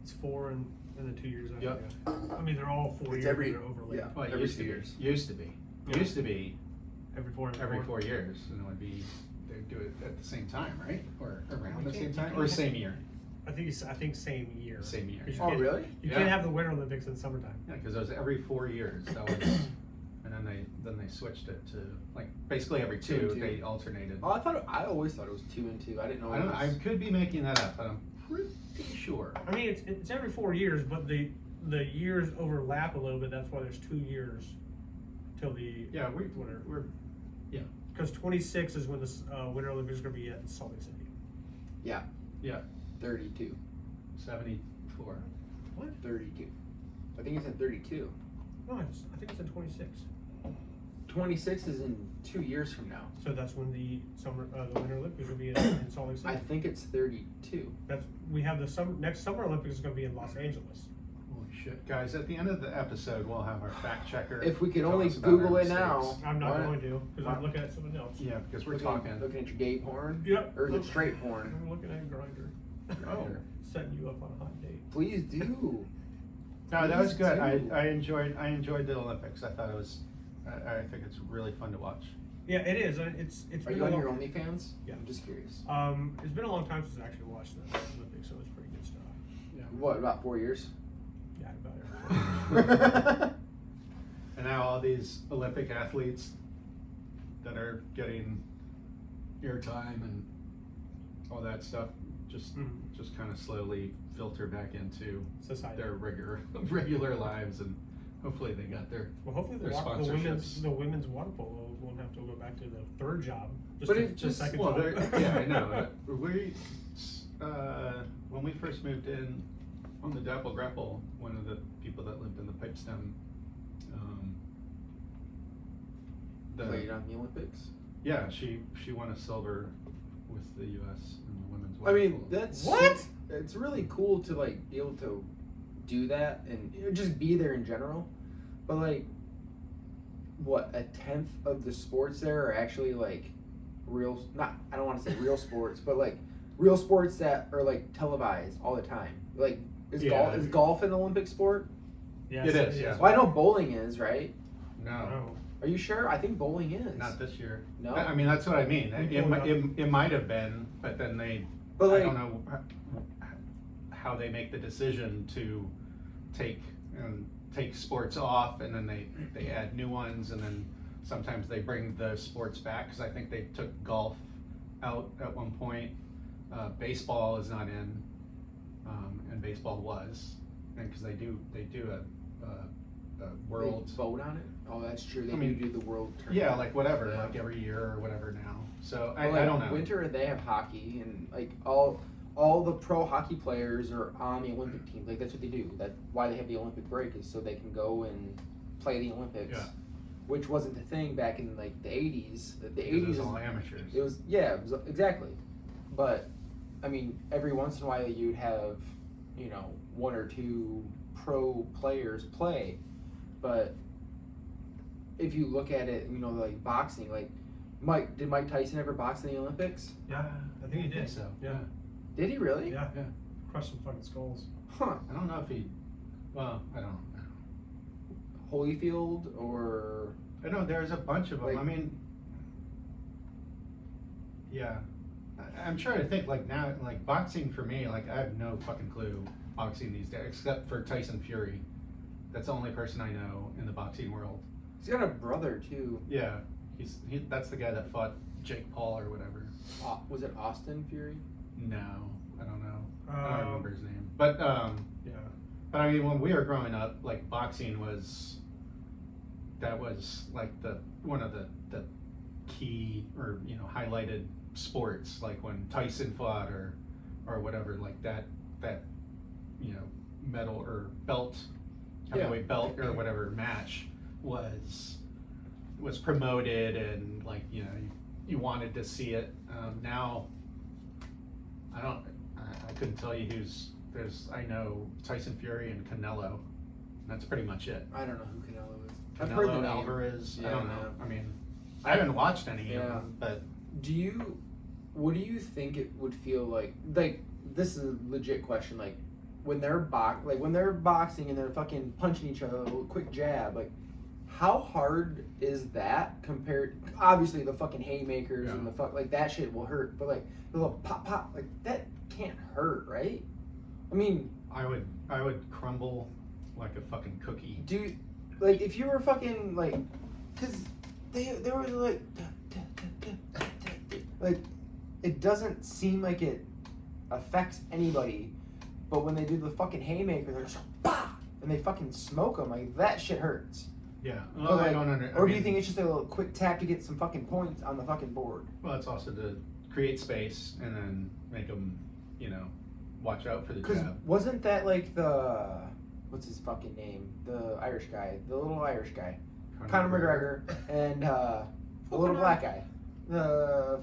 It's 4 and then the 2 years after. Yep. I mean, they're all 4 It's years, every- they're overlaid. yeah. Well, it Every used to 2 be. years. Used to be. Yeah. Used to be Every 4 every 4 years, and it would be they'd do it at the same time, right? Or around the same time, or same year. I think same year. Same year. 'Cause you Oh, can't- really? You Yeah. can't have the Winter Olympics in summertime. Yeah, because it was every 4 years. That was, and then they switched it to like basically every 2 and 2. They alternated. Oh, I always thought it was 2 and 2. I didn't know. I it don't know. I was- could be making that up, but I'm pretty sure. I mean, it's every 4 years, but the years overlap a little bit. That's why there's 2 years till the Yeah, winter. we're Because 26 is when the Winter Olympics are going to be at Salt Lake City. 32. 74. 32. I think it's in 32. No, I think it's at 26. 26 is in 2 years from now. So that's when the Winter Olympics will be in Salt Lake City. I think it's 32. We have the next Summer Olympics is going to be in Los Angeles. Holy shit, guys! At the end of the episode, we'll have our fact checker. If we could tell only us about our Google it mistakes. now. I'm not Why- going to because I'm looking at something else. Yeah, because we're looking, talking. Looking at your gay porn? Yep. Or is it straight porn? I'm looking at Grindr. Oh. Setting you up on a hot date. Please do. No, that was Please good. do. I enjoyed the Olympics. I thought it was. I think it's really fun to watch. Yeah, it is. It's Are been you a on long, your OnlyFans? Yeah. I'm just curious. It's been a long time since I actually watched the Olympics, so it's pretty good stuff. What, about 4 years? Yeah, about it. And now all these Olympic athletes that are getting airtime and all that stuff just Mhm. just kind of slowly filter back into Society. their regular lives, and hopefully they got their. Well, hopefully Their the sponsorships. women's water polo won't have to go back to the third job. But to it just- second Well, job. yeah, I know. When we first moved in on the Dapple Grapple, one of the people that lived in the Pipestem, Played on the Olympics? yeah, she won a silver with the U.S. in the women's. I water mean, polo. that's What? It's really cool to like be able to do that and just be there in general. But like, what, 1/10 of the sports there are actually like real? Not, I don't want to say real sports, but like real sports that are like televised all the time. Like, is Yeah. golf an Olympic sport? Yes, It is, yeah. Well, I know bowling is, right? No, Oh. Are you sure? I think bowling is. not this year. No? I mean, that's what I mean. We It, pulled mi- it it might have been, but then But I like, don't know how they make the decision to take sports off, and then they add new ones, and then sometimes they bring the sports back, because I think they took golf out at one point. Baseball is not in, and baseball was, and because they do a world. they vote on it? Oh, that's true. They I mean, do the world tournament. Yeah, like whatever, Yeah. like every year or whatever now. So Well, I don't know. Winter, they have hockey, and like all the pro hockey players are on the Olympic team. Like that's what they do. That's why they have the Olympic break, is so they can go and play the Olympics. Yeah. Which wasn't the thing back in like the 80s. The Because 80s it's is, all amateurs. it was it was exactly. But I mean, every once in a while you'd have, you know, 1 or 2 pro players play, but if you look at it, you know, like boxing, like did Mike Tyson ever box in the Olympics? Yeah, I think he did. so. Yeah. Did he really? Yeah. Yeah. Crushed some fucking skulls. Huh. I don't know if he. Well, I don't know. Holyfield or I know there's a bunch of them. Like- I mean, yeah, I'm trying to think. Like now, like boxing for me, like I have no fucking clue boxing these days, except for Tyson Fury. That's the only person I know in the boxing world. he's got a brother too. Yeah, that's the guy that fought Jake Paul or whatever. Was it Austin Fury? No, I don't know. I don't Um, remember his name. But Yeah. But I mean, when we were growing up, like boxing was that was like one of the key or highlighted sports, like when Tyson fought or whatever, like that medal or belt, heavyweight belt or whatever match was promoted, and like you wanted to see it. Now I couldn't tell you I know Tyson Fury and Canelo. That's pretty much it. I don't know who Canelo is. I've heard the Canelo, name. Alvarez. Yeah, I don't know. yeah. I mean, I haven't watched any of Yeah. them, but What do you think it would feel like? Like, this is a legit question. Like, when they're boxing and they're fucking punching each other, a little quick jab. Like, how hard is that compared? Obviously, the fucking haymakers and the like that shit will hurt. But like the little pop pop, like that can't hurt, right? I mean, I would crumble like a fucking cookie. dude, like if you were fucking like, cause they were like it doesn't seem like it affects anybody, but when they do the fucking haymaker, they're just bah, and they fucking smoke them. Like that shit hurts. Yeah. But, Well, like, I don't under, I Or do you mean, think it's just a little quick tap to get some fucking points on the fucking board? Well, it's also to create space and then make them, watch out for the Because jab. wasn't that like what's his fucking name? The Irish guy, the little Irish guy, Conor McGregor, and the little black guy,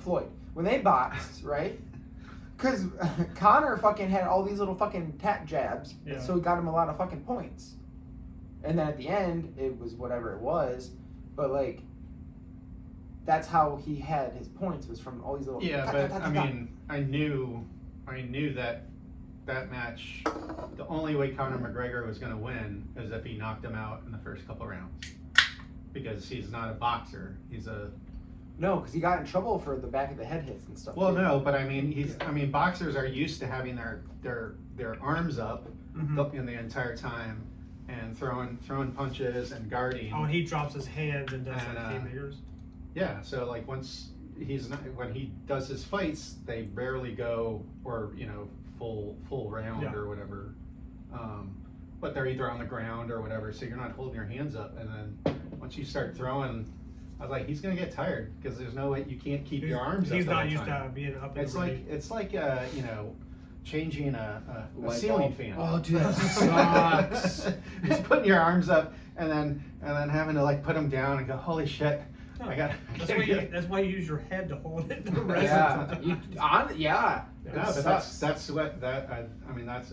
Floyd. When they boxed, right? Because Conor fucking had all these little fucking tap jabs, Yeah. so it got him a lot of fucking points. And then at the end, it was whatever it was, but like, that's how he had his points, was from all these little. Yeah, ta- but ta- ta- I ta- mean, I knew that match, the only way Conor McGregor was going to win is if he knocked him out in the first couple rounds, because he's not a boxer. He's a No, because he got in trouble for the back of the head hits and stuff. well, too. no, but I mean, boxers are used to having their arms up Mhm. in the entire time and throwing punches and guarding. Oh, and he drops his hands and does And, like haymakers. Yeah, so like when he does his fights, they rarely go or full round Yeah. or whatever. But they're either on the ground or whatever, so you're not holding your hands up. And then once you start throwing, I was like, he's gonna get tired because there's no way you can't keep your arms up. He's the not whole used time. to being up in It's the like ring. changing a Light ceiling bulb. fan. Oh, dude, that sucks. Just putting your arms up and then having to like put them down and go, holy shit, I got. That's why you use your head to hold it. The rest Yeah, of the you, time. yeah. No, It but sucks. that's what that I mean that's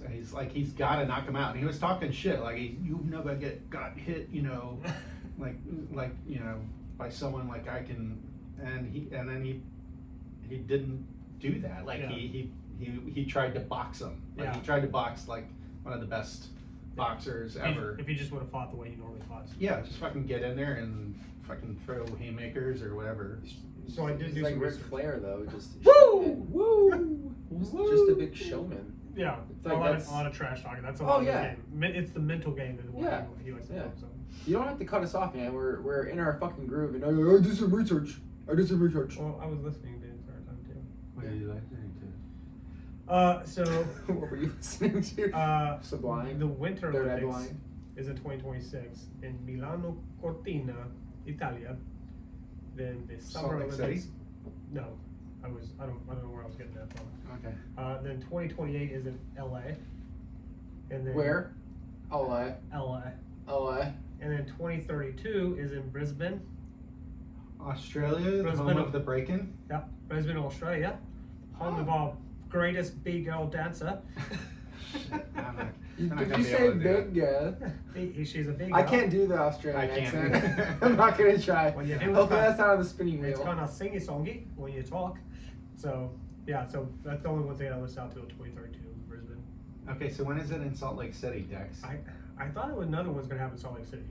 he's got to knock him out. And he was talking shit like you never got hit like by someone like I can, and then he didn't do that. Like Yeah. he tried to box him. Like Yeah. he tried to box like one of the best boxers ever. If he just would have fought the way he normally fought. Yeah, just fucking get in there and fucking throw haymakers or whatever. So I did He's do like some Ric research. Flair though, just Woo! woo, just a big showman. Yeah, It's a like lot that's- of trash talking. That's a Oh, lot of yeah. the game. It's the mental game is what Yeah. he likes to Yeah. focus on. You don't have to cut us off, man. We're in our fucking groove, and I did some research. Well, I was listening the entire time too. What did you like to? So What were you listening to? Sublime. the Winter Third Eye Olympics Blind. is in 2026 in Milano Cortina, Italia. Then the Summer Salt Lake Olympics. City? No, I don't know where I was getting that from. Okay. Then 2028 is in LA. And then Where? LA. LA. LA. And then 2032 is in Brisbane. Australia, the Brisbane. home of the break-in. Yep, Brisbane, Australia. Home Oh. of our greatest big girl dancer. Shit, I'm not Did gonna you be say able to do big girl? She's a big I girl. can't do the Australian I can't accent. either. I'm not gonna try. When you do, Hopefully it's that's not on the spinning It's wheel. kind of singy songy when you talk. So yeah, so that's the only one thing I list out till 2032 Brisbane. Okay, so when is it in Salt Lake City, Dex? I thought another one's gonna happen in Salt Lake City.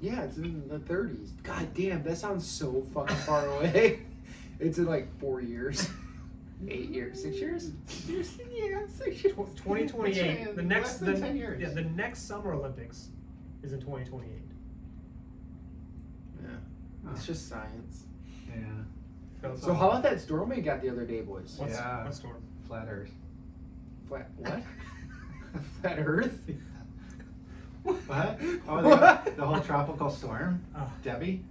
Yeah, it's in the 30s. God damn, that sounds so fucking far away. It's in like 4 years. 8 years, 6 years? 6 years? Yeah, 6 years. 2028. The next less than 10 years. Yeah, the next Summer Olympics is in 2028. Yeah, it's just science. Yeah. So how about that storm we got the other day, boys? What's Yeah. what storm? Flat Earth. Flat what? Flat Earth? What? Oh, the whole tropical storm? Debbie?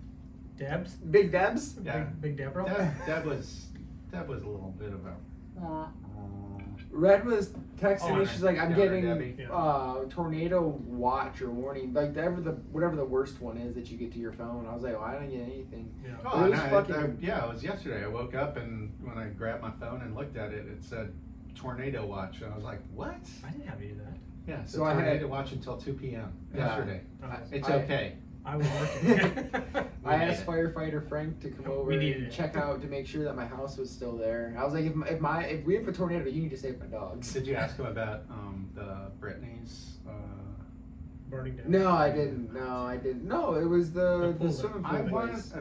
Debs? Big Debs? Yeah. Big Deborah? Deb was a little bit of a. Red was texting me. She's like, "I'm Debbie. getting tornado watch or warning, like whatever the worst one is that you get to your phone." I was like, "Well, I didn't get anything." Yeah. Oh, It was no, fucking- it was yesterday. I woke up and when I grabbed my phone and looked at it, it said tornado watch. And I was like, what? I didn't have any of that. Yeah, So so I had- tornado watch until 2 p.m. Yeah. yesterday. It's I- okay. I was working. I We asked need firefighter Frank to come We over needed and it. check out to make sure that my house was still there. I was like, if we have a tornado, you need to save my dogs. Did you ask him about the Britney's? Burning down. No, I didn't. No, it was the pool, swimming I pool want place.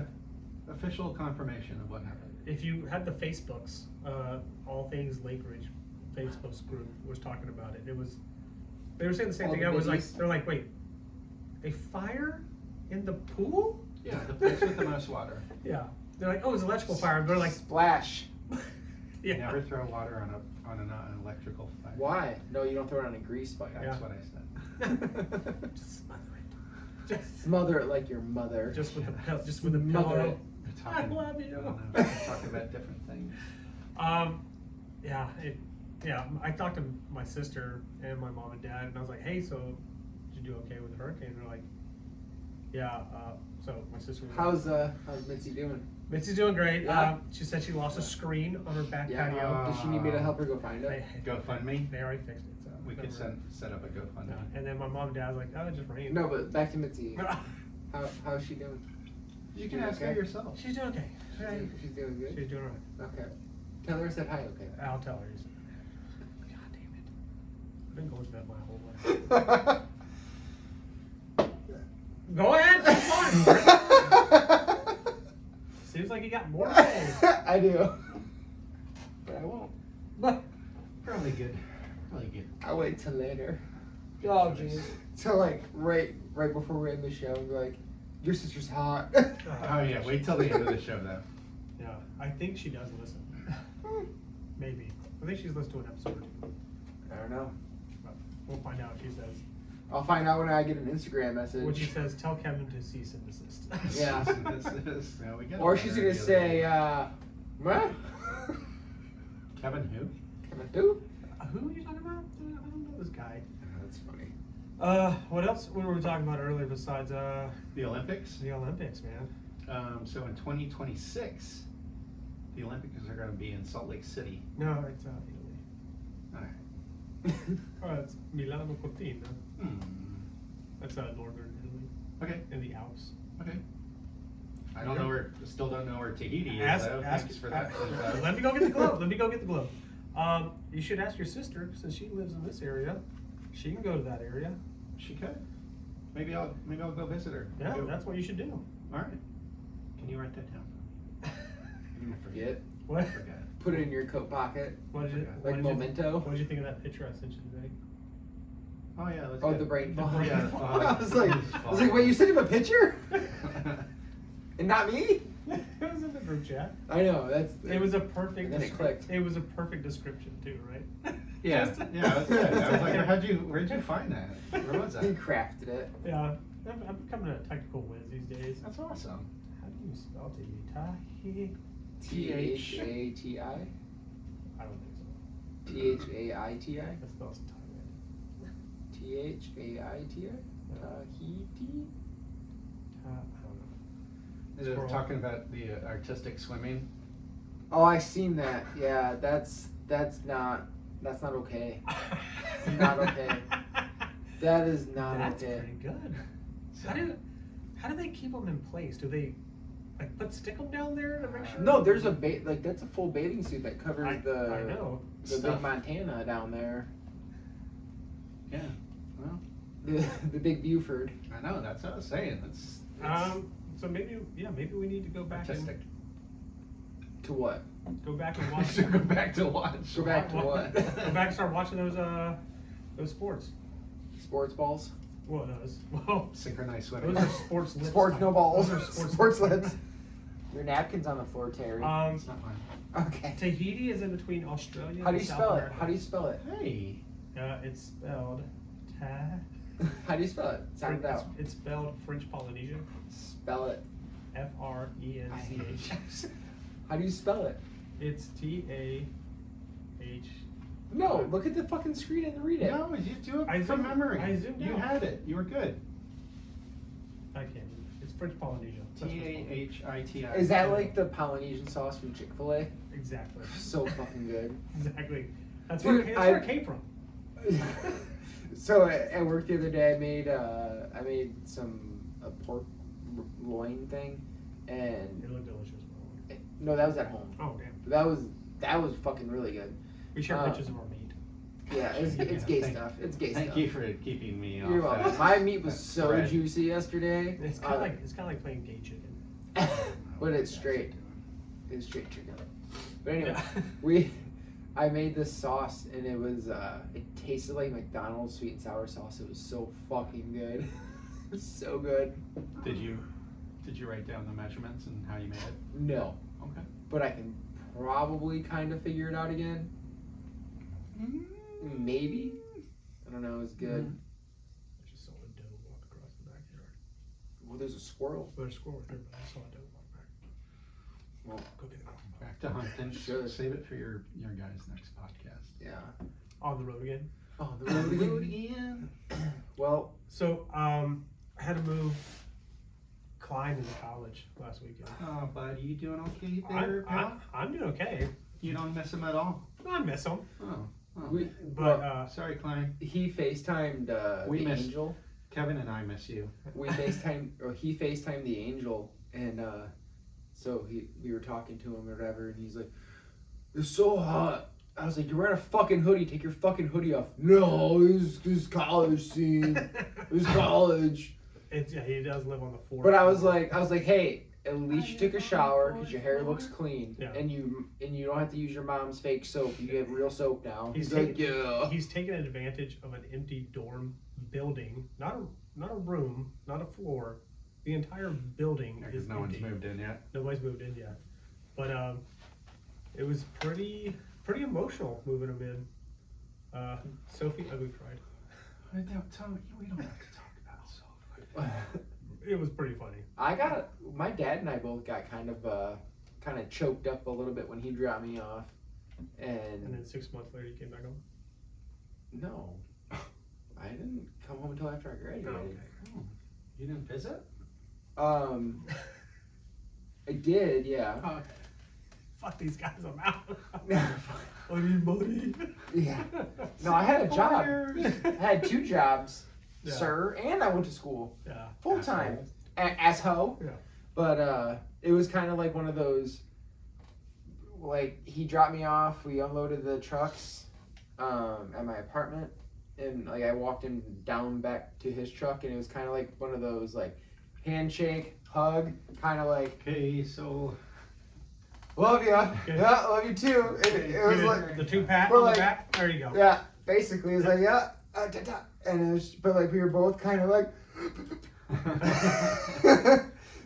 official confirmation of what happened. If you had the Facebooks, All Things Lake Ridge Facebook group was talking about it. They were saying the same All thing. the I was like, biddies? they're like, wait, a fire in the pool? Yeah, the place with the most water. Yeah. They're like, oh, it's an electrical fire. They're like, Splash. yeah. Never throw water on an electrical fire. Why? No, you don't throw it on a grease fire. That's Yeah. what I said. Just smother it. Just, Smother it like your mother. just with the Smother pillow. it. We're I love you. I don't know, we're talking about different things. Yeah, I talked to my sister and my mom and dad, and I was like, hey, so did you do okay with the hurricane? And they're like, yeah. So my sister was like, How's Mitzi doing? Mitzi's doing great. Yeah. She said she lost a screen on her back Yeah. patio. Does she need me to help her go find it? GoFundMe? They already fixed it. So We could never- set up a GoFundMe. Yeah. And then my mom and dad was like, oh, it just rained. No, but back to Mitzi. How's she doing? You can ask her yourself. She's doing okay. She's doing good. She's doing alright. Okay. Tell her I said hi. Okay. I'll tell her. God damn it. I've been going to bed my whole life. Go ahead. Come on. Seems like you got more to say. I do. But I won't. But, Probably good. Probably good. I'll wait till later. oh, jeez. Till like right before we end the show and be like, your sister's hot. Oh yeah, wait till the end of the show though. Yeah, I think she does listen. Maybe. I think she's listened to an episode or two. I don't know. But we'll find out what she says. I'll find out when I get an Instagram message. When she says, tell Kevin to cease and desist. Yeah. No, we got a Or she's letter gonna the say, other what? day. Kevin who? Who? Who are you talking about? I don't know this guy. That's funny. What else were we talking about earlier besides The Olympics. the Olympics, man? So in 2026, the Olympics are going to be in Salt Lake City. No, it's Italy. All right. Oh, it's Milano Cortina. Hmm. That's northern Italy, Okay. in the Alps. Okay. I don't know where. Still don't know where Tahiti is. Ask, though. ask, Thanks for that. let me go get the globe. Let me go get the globe. You should ask your sister, since she lives in this area. She can go to that area. She could. Maybe I'll go visit her. Yeah, Go. that's what you should do. All right. Can you write that down for me? I'm gonna forget. What? I forgot. Put it in your coat pocket. What did you? Like what did memento? What did you think of that picture I sent you today? Oh yeah. Let's Oh, go. the brain The fog. brain Yeah, fog. I was like, wait, you sent him a picture? And not me? It was in the group chat. I know, that's. It was a perfect. And then it descri- clicked. It was a perfect description too, right? Yeah. Just- Yeah. That's good. I was like, where'd you find that? Where was He that? crafted it. Yeah, I'm becoming a technical whiz these days. That's awesome. How do you spell Tahiti? Thati. I don't think so. Thaiti. That spells Thailand. Thati. Tahiti. I don't know. Is it Squirrel. talking about the artistic swimming? Oh, I seen that. Yeah, that's not okay. Not okay. That is not That's okay. pretty good. How do they keep them in place? Do they like stick them down there to make sure? No, there's a that's a full bathing suit that covers I the know. the big Stuff. Montana down there. Yeah. Well, The big Buford. I know. That's what I was saying. It's So maybe we need to go back artistic. To what? and go back and We watch. should go back to watch. Go back to what? Go back and start watching those sports. Sports balls? Well, well, Synchronized swimming. those are sports lips. Sports no balls. Those are sports, Sports lips. Your napkin's on the floor, Terry. It's not mine. Okay. Tahiti is in between Australia How do and you South spell it? America. How do you spell it? Hey. It's spelled How do you spell it? Sound it out. It's spelled French Polynesia. Spell it. French. How do you spell it? It's TAH. No, look at the fucking screen and read it. No, you do it I from zoomed- memory. I zoomed You out. had it. You were good. I can't. It's French Polynesia. That's what it's called. TAHITI. Is that like the Polynesian sauce from Chick-fil-A? Exactly. So fucking good. Exactly. That's Dude, where it came from. So at work the other day, I made a pork loin thing, and It looked delicious. no, that was at home. Oh damn. That was fucking really good. We share Uh, pictures of our meat. Yeah, it's Yeah, gay thank- stuff. It's gay Thank stuff. you for keeping me You're off welcome. that. My meat was that so thread. juicy yesterday. It's kind of like playing gay chicken. But it's straight. It's straight chicken. But anyway, I made this sauce and it was it tasted like McDonald's sweet and sour sauce. It was so fucking good. It was so good. Did you write down the measurements and how you made it? No, Okay. but I can probably kind of figure it out again. Maybe. I don't know. It was good. I just saw a doe walk across the backyard. Well, there's a squirrel. There's a squirrel right there, but I saw a doe walk back. Well, Go get it. Back to hunting. Sure. Save it for your guys' next podcast. yeah. On the road again. Oh, the road again. Well, So I had to move Klein into college last weekend. Oh, buddy, you doing okay there, pal? I'm doing okay. You don't miss him at all? I miss him, Oh. but Sorry, Klein. he FaceTimed We the missed- angel. Kevin and I miss you. He FaceTimed the angel, and so we were talking to him or whatever, and he's like, "It's so hot." I was like, "You're wearing a fucking hoodie. Take your fucking hoodie off." No, it's college scene. It's college. yeah, he does live on the floor. But I was like, hey, at least you took a shower because your hair looks clean, Yeah. and you don't have to use your mom's fake soap. You have real soap now. He's He's like, yeah. he's taken advantage of an empty dorm building, not a room, not a floor. The entire building Because is no one's empty. moved in yet. Nobody's moved in yet, but it was pretty emotional moving him in. Sophie ugly cried. We don't have to talk about Sophie. It was pretty funny. My dad and I both got kind of choked up a little bit when he dropped me off, And and then 6 months later, he came back home. no, I didn't come home until after I graduated. Oh, you didn't visit? I did, yeah. Oh, okay. Fuck these guys, I'm out. I need money. Yeah. No, I had a job. Spoilers. I had 2 jobs, Yeah. sir, and I went to school Yeah. full time. Asshole. Yeah. But it was kind of like one of those. Like he dropped me off. We unloaded the trucks at my apartment, and like I walked him down back to his truck, and it was kind of like one of those like handshake, hug, kind of like Okay, so love ya, Good. yeah, love you too. It was like the 2-pack we're on like- the back. There you go. yeah, basically it's like yeah, da, da. And it was, but like we were both kind of like.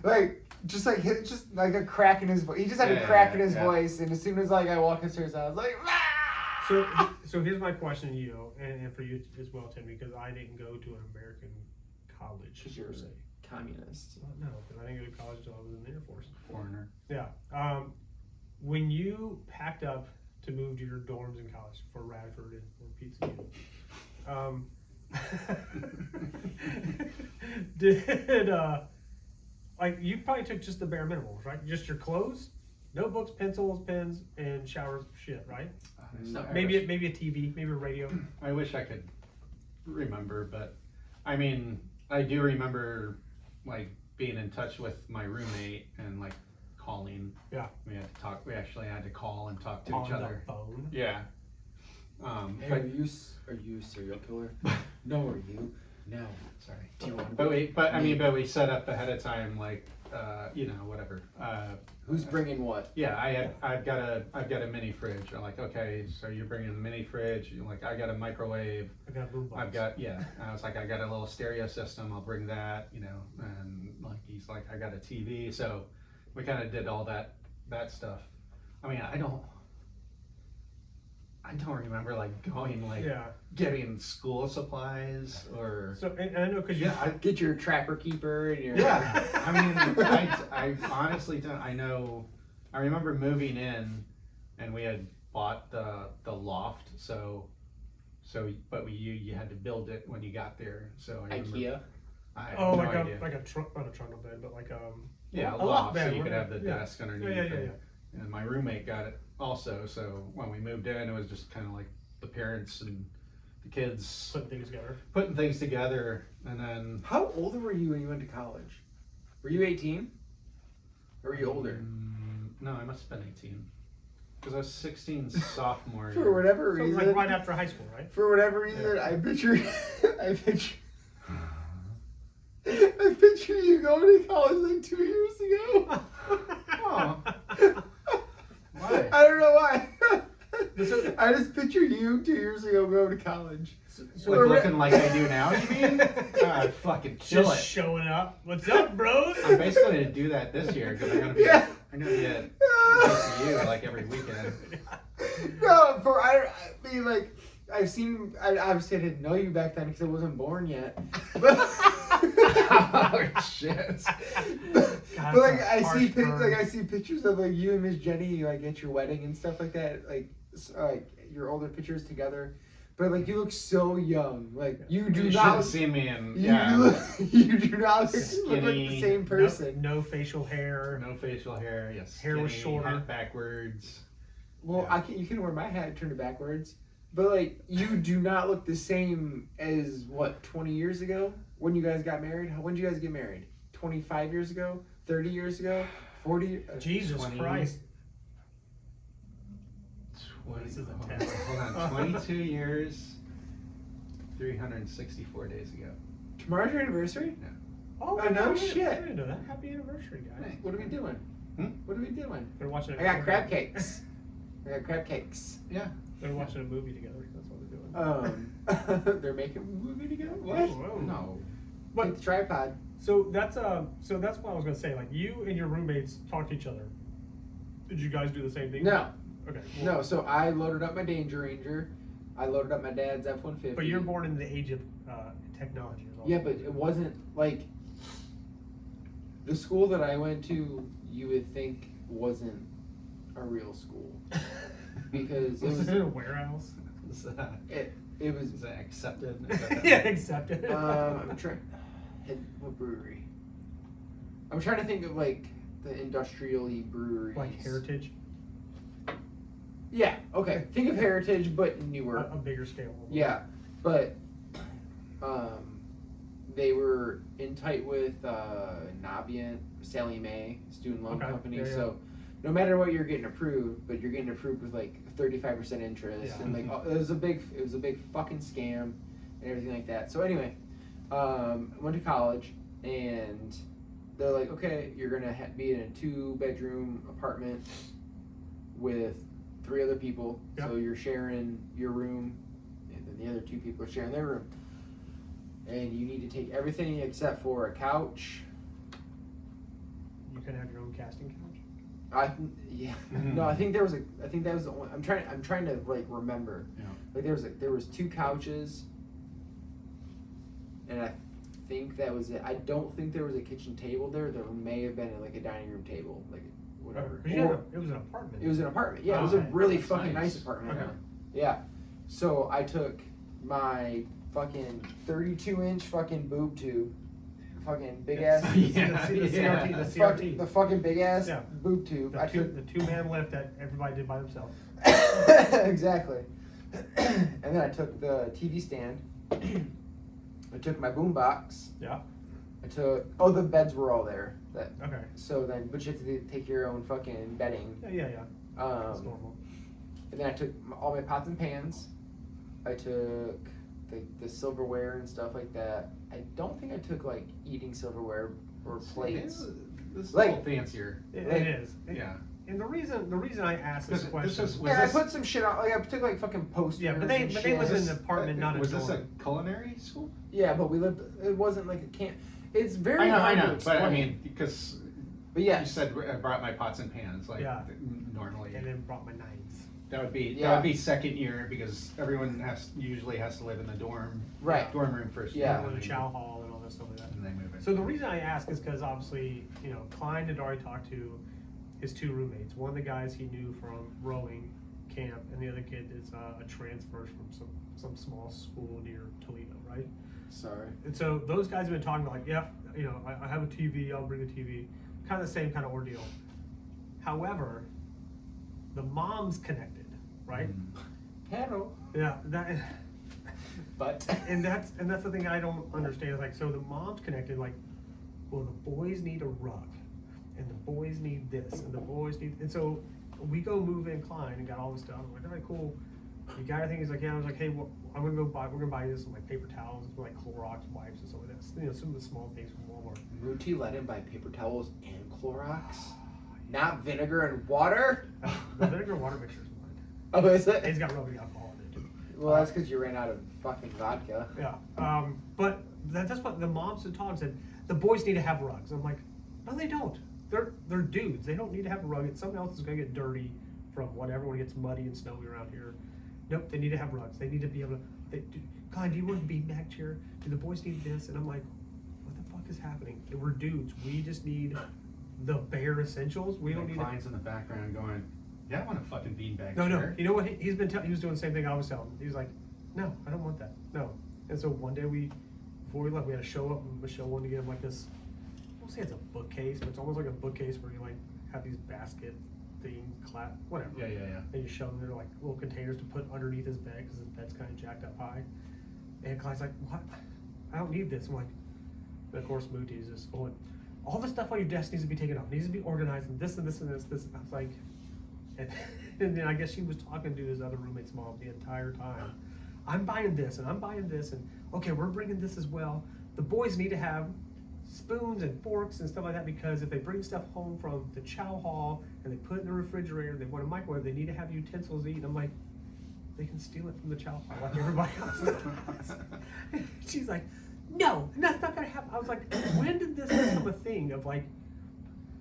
Like just like hit just like a crack in his voice. He just had a Yeah, crack in his yeah. voice, and as soon as like I walked upstairs, I was like, ah! So here's my question to you, and for you as well, Tim, because I didn't go to an American college. Because you're per se. a communist. Well, no, because I didn't go to college until I was in the Air Force. foreigner. Yeah. When you packed up to move to your dorms in college for Radford and for Pizza did like you probably took just the bare minimum, right? Just your clothes, notebooks, pencils, pens, and shower shit, right? Maybe a TV, maybe a radio. I wish I could remember, but I mean, I do remember like being in touch with my roommate and like calling. Yeah. We had to talk. We actually had to call and talk to On each the other. phone. Yeah. Hey, But are you a serial killer? No, are you? No. sorry. Do you want? But we set up ahead of time, like whatever. Who's bringing what? Yeah, I've got a mini fridge. I'm like, okay, so you're bringing a mini fridge. You're like, I got a microwave. I got a boombox. I've got I was like, I got a little stereo system. I'll bring that. And like he's like, I got a TV. So we kind of did all that stuff. I mean, I don't remember like going like Yeah. getting school supplies or. So and I know because you. Yeah, Get your trapper keeper and your Yeah, I mean, I honestly don't. I know. I remember moving in, and we had bought the loft. But you had to build it when you got there. So I remember, IKEA. I have Oh, no like idea. a trunk, not a trundle bed, but like Yeah, a a loft, bed, so you could whatever. have the Yeah. desk underneath. Yeah, yeah, and my roommate got it also. So when we moved in, it was just kind of like the parents and the kids putting things together. putting things together, and then. How old were you when you went to college? Were you 18? Or were you older? No, I must have been 18. Because I was 16 sophomore For year. whatever So reason. like right after high school, right? For whatever reason, I picture I picture you going to college like 2 years ago. Oh. Why? I don't know why. So- I just picture you 2 years ago going to college. So Like Or- looking like I do now, you mean? God, fucking kill just it. showing up. What's up, bros? I'm basically going to do that this year because I'm going to be Yeah. I'm going to be at GCU like every weekend. No, I mean, like, obviously I didn't know you back then because I wasn't born yet. But, Oh shit. God, but like that's a I see harsh burn. like I see pictures of like you and Miss Jenny like at your wedding and stuff like that, like your older pictures together. But like you look so young, like you do You should not. have seen me in You do not look like the Skinny. same person. No facial hair. no facial hair. Yes. Hair was skinny, shorter. hat backwards. Well, Yeah. you can wear my hat turned backwards, but like you do not look the same as what 20 years ago when you guys got married. When did you guys get married? 25 years ago? 30 years ago? 40? Jesus 20. Christ. 20, This is a hold test. on, 22 years, 364 days ago. Tomorrow's your anniversary? Oh, Oh, no I shit. didn't know that. Happy anniversary, guys. Thanks. What are we doing? Hmm? What are we doing? They're watching. I got crab cakes. I got crab cakes. They're watching a movie together. That's what they're doing. They're making a movie together. What? Whoa. No. But Get the tripod. so that's what I was gonna say. Like you and your roommates talk to each other. Did you guys do the same thing? No, Okay. no. So I loaded up my Danger Ranger. I loaded up my dad's F-150. But you're born in the age of technology. Is all. Yeah, but it wasn't like the school that I went to. You would think wasn't a real school because it Was was it in a warehouse? Is it was. that accepted? Is that Yeah, accepted. I'm trying. What brewery? I'm trying to think of like the industrial-y breweries. like Heritage, Yeah. Okay. Think of Heritage, but newer. a bigger scale. Yeah, but they were in tight with Navient, Sally Mae, student loan Okay, company. yeah, yeah. So no matter what, you're getting approved, but you're getting approved with like 35% interest, Yeah. and like it was a big fucking scam and everything like that. So anyway, I went to college, and they're like, okay, you're gonna be in a 2-bedroom apartment with 3 other people. Yeah. So you're sharing your room, and then the other 2 people are sharing their room. And you need to take everything except for a couch. You can have your own casting couch. No, I think that was the only. I'm trying to like remember. Yeah. Like there was 2 couches, and I think that was it. I don't think there was a kitchen table there. There may have been like a dining room table, like whatever. It was an apartment. It was an apartment. Yeah, it was Oh, a okay. really That's fucking nice. nice apartment. Okay. Yeah. So I took my fucking 32-inch fucking boob tube, fucking big ass. Yeah, the yeah. CRT, the The CRT. fucking big ass Yeah. boob tube. I took The two-man lift that everybody did by themselves. exactly. And then I took the TV stand. I took my boom box. Yeah. I took the beds were all there. Okay. So then, but you have to take your own fucking bedding. Yeah. That's normal. And then I took all my pots and pans. I took the silverware and stuff like that. I don't think I took like eating silverware or plates. This is Like- a little fancier. It Like- is. Yeah. And the reason I asked this This question. is- Was Yeah, this- I put some shit on. Like I took like fucking posters. Yeah, but and they shit. live in an apartment, not a Was this a dorm. culinary school? Yeah, but we lived. It wasn't like a camp. It's very I hard to know, but I explain. mean, because But yeah, you said I brought my pots and pans, like Yeah. normally. And then brought my knives. That would be Yeah. second year because everyone usually has to live in the dorm room first. Yeah. Or the chow hall and all that stuff like that. And they move it. So the reason I ask is because obviously, Klein had already talked to his two roommates. One of the guys he knew from rowing camp, and the other kid is a transfer from some small school near Toledo, right? Sorry. And so those guys have been talking about like, yeah, I have a TV, I'll bring a TV, kind of the same kind of ordeal. However, the mom's connected, right? Hello. Yeah, But. and that's the thing I don't understand. Like, so the mom's connected. Like, well, the boys need a rug, and the boys need this, and the boys need. And so we go move in Klein and got all this stuff. I'm like, all right, cool. The guy, I think he's like, yeah. I was like, hey, well, we're gonna buy this, like paper towels, like Clorox wipes and stuff like that. Some of the small things from Walmart. Muti let him buy paper towels and Clorox, not vinegar and water. The vinegar water mixture is mine. Oh, is it? It's got rubbing alcohol in it too. Well, that's because you ran out of fucking vodka. Yeah. But that's what the moms and Tom said. The boys need to have rugs. I'm like, no, they don't. They're dudes. They don't need to have a rug. It's something else is gonna get dirty from whatever when it gets muddy and snowy around here. Nope. They need to have rugs. They need to be able to. Klein, do you want a beanbag chair? Do the boys need this? And I'm like, what the fuck is happening? We're dudes. We just need the bare essentials. We don't need. Klein's in the background going, yeah, I want a fucking beanbag. No. chair." You know what? He was doing the same thing I was telling him. He was like, no, I don't want that. No. And so one day before we left, we had to show up, and Michelle wanted to get him like this. I won't say it's a bookcase, but it's almost like a bookcase where you like have these basket thing, whatever. Yeah. And you show them they're like little containers to put underneath his bed because his bed's kind of jacked up high. And Clyde's like, what? I don't need this. I'm like, and of course Moody's just going, all the stuff on your desk needs to be taken off, needs to be organized, and this and this and this. And I was like, and then I guess she was talking to his other roommate's mom the entire time. I'm buying this and I'm buying this, and okay, we're bringing this as well. The boys need to have spoons and forks and stuff like that because if they bring stuff home from the chow hall and they put it in the refrigerator, they want a microwave, they need to have utensils to eat. And I'm like, they can steal it from the chow hall like everybody else. She's like, no, that's not gonna happen. I was like, when did this become a thing of like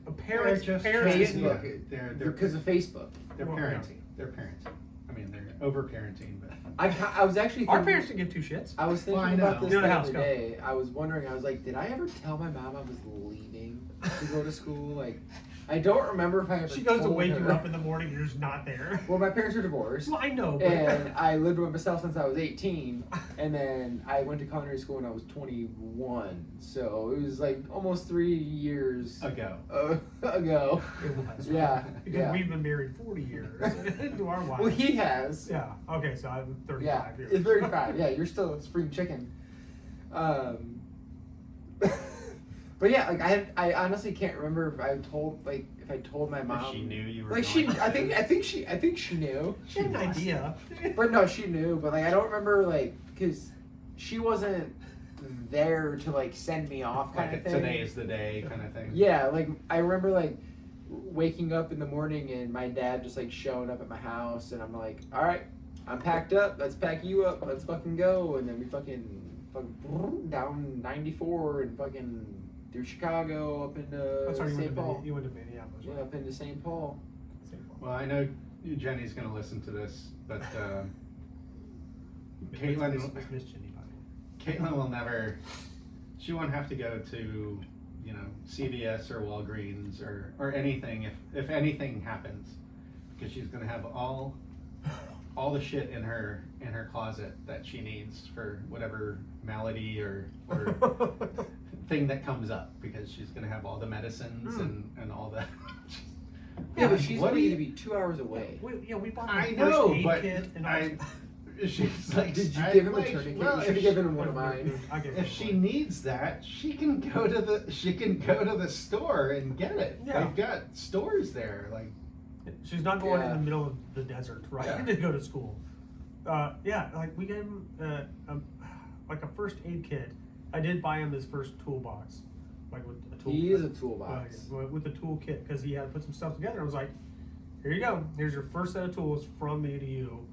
a parents They're just getting Facebook. They're Because of Facebook. They're Well, parenting. They're parenting. I mean, they're over parenting, but I was actually our thinking, parents didn't give two shits. I was thinking Well, I about know. this You know the the other house, go. day. I was wondering, I was like, did I ever tell my mom I was leaving to go to school? Like, I don't remember if I ever She goes to told wake her. you up in the morning, you're just not there. Well, my parents are divorced. Well, I know, but And I lived with myself since I was 18, and then I went to culinary school when I was 21. So it was like almost 3 years ago. ago. it was. Yeah, Because yeah. we've been married 40 years to our wives. Well, he has. Yeah. Okay, so I'm 35 Yeah, years. it's 35. Yeah, you're still a spring chicken. But yeah, like I honestly can't remember if I told my mom. If she knew you were Like going she, I to. think she knew. She had an must. idea. But no, she knew. But like I don't remember like because she wasn't there to like send me off kind Like of thing. today is the day kind of thing. Yeah, like I remember like waking up in the morning and my dad just like showing up at my house and I'm like, all right, I'm packed up. Let's pack you up. Let's fucking go. And then we fucking down 94 and fucking through Chicago up into Oh, sorry, St. Paul. you went to Minneapolis, Yeah, right? up into St. Paul. St. Paul. Well, I know Jenny's going to listen to this, but Miss Caitlin Jenny, by the way. Caitlin will never. She won't have to go to, CVS or Walgreens or anything if anything happens, because she's going to have all the shit in her closet that she needs for whatever malady or thing that comes up, because she's going to have all the medicines and all that. Yeah, but she's What do going you- to be 2 hours away. We bought I the know, first aid but kit and all she's like, Did you I give him a like, tourniquet? well, You if should have she- given him one of mine. I gave If her she one. needs that, she can go to the store and get it. Yeah. They've got stores there. Like, She's not going in Yeah. the middle of the desert, right, Yeah. to go to school. Like we gave him like a first aid kit. I did buy him his first toolbox, like with a tool. He is a toolbox. With the tool kit because he had to put some stuff together. I was like, here you go. Here's your first set of tools from me to you.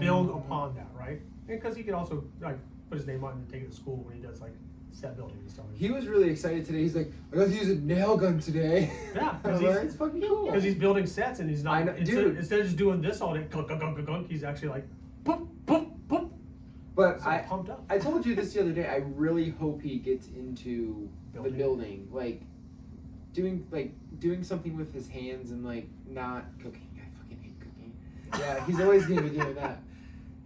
Build upon that, right? And because he could also like put his name on it and take it to school when he does like set building and stuff. He was really excited today. He's like, I got to use a nail gun today. Yeah, I was like, it's fucking cool. because he's building sets and he's not. I know, instead of just doing this all day, gunk, gunk, gunk, gunk, he's actually like, boop, boop, boop. But So pumped up. I told you this the other day. I really hope he gets into the building, like doing something with his hands and like not cooking. I fucking hate cooking. Yeah, he's always gonna be doing that.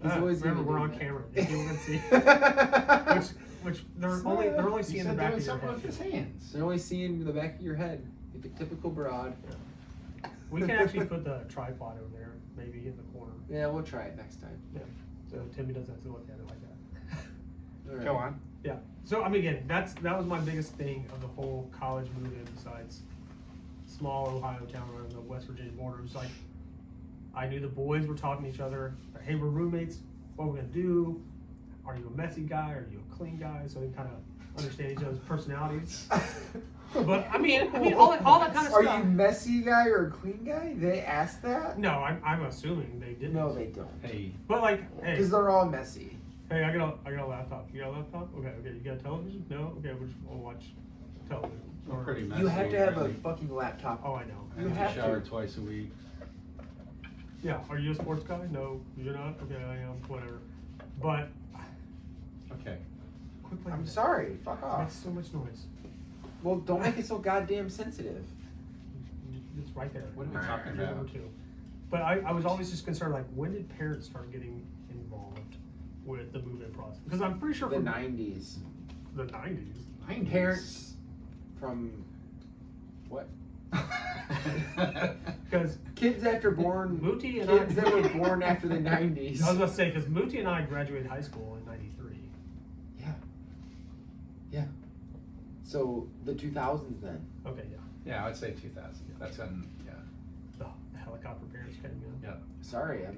He's always remember gonna we're be on doing camera. If you can see, that. which they're only You seeing the said back doing of your something head. with his hands. They're only seeing the back of your head, like a typical broad. We can actually put the tripod over there, maybe in the corner, Yeah, we'll try it next time. so Timmy doesn't have to look at it like that. All right. Go on. Yeah. So I mean, again, that was my biggest thing of the whole college move-in. Besides small Ohio town on the West Virginia border, it was like I knew the boys were talking to each other. Hey, we're roommates. What are we gonna do? Are you a messy guy? Are you a clean guy? So we kind of understand each other's personalities. But I mean, all that kind of Are stuff. you messy guy or a clean guy? They asked that? No, I'm assuming they didn't. No, they don't. Hey, But like, hey, Because they're all messy. hey, I got a laptop. You got a laptop? Okay. You got a television? No. Okay, we'll watch television. I'm pretty messy. You have to have a really. fucking laptop. Oh, I know. I You have have to shower to. twice a week. Yeah. Are you a sports guy? No, you're not. Okay, I am. Whatever. But Okay. quit playing. I'm that. sorry. Fuck It off. makes so much noise. Well, don't make it so goddamn sensitive. It's right there. What are we talking You're about? number two. But I was always just concerned, like, when did parents start getting involved with the move-in process? Because I'm pretty sure The from 90s. the 90s. Parents from what? Because Kids after born. Mooty and Kids I. that were born after the 90s. I was gonna say, because Mooty and I graduated high school in '93. So the 2000s then. Okay, yeah. Yeah, I would say 2000. That's when, yeah. The helicopter parents came in. Sorry, Yeah.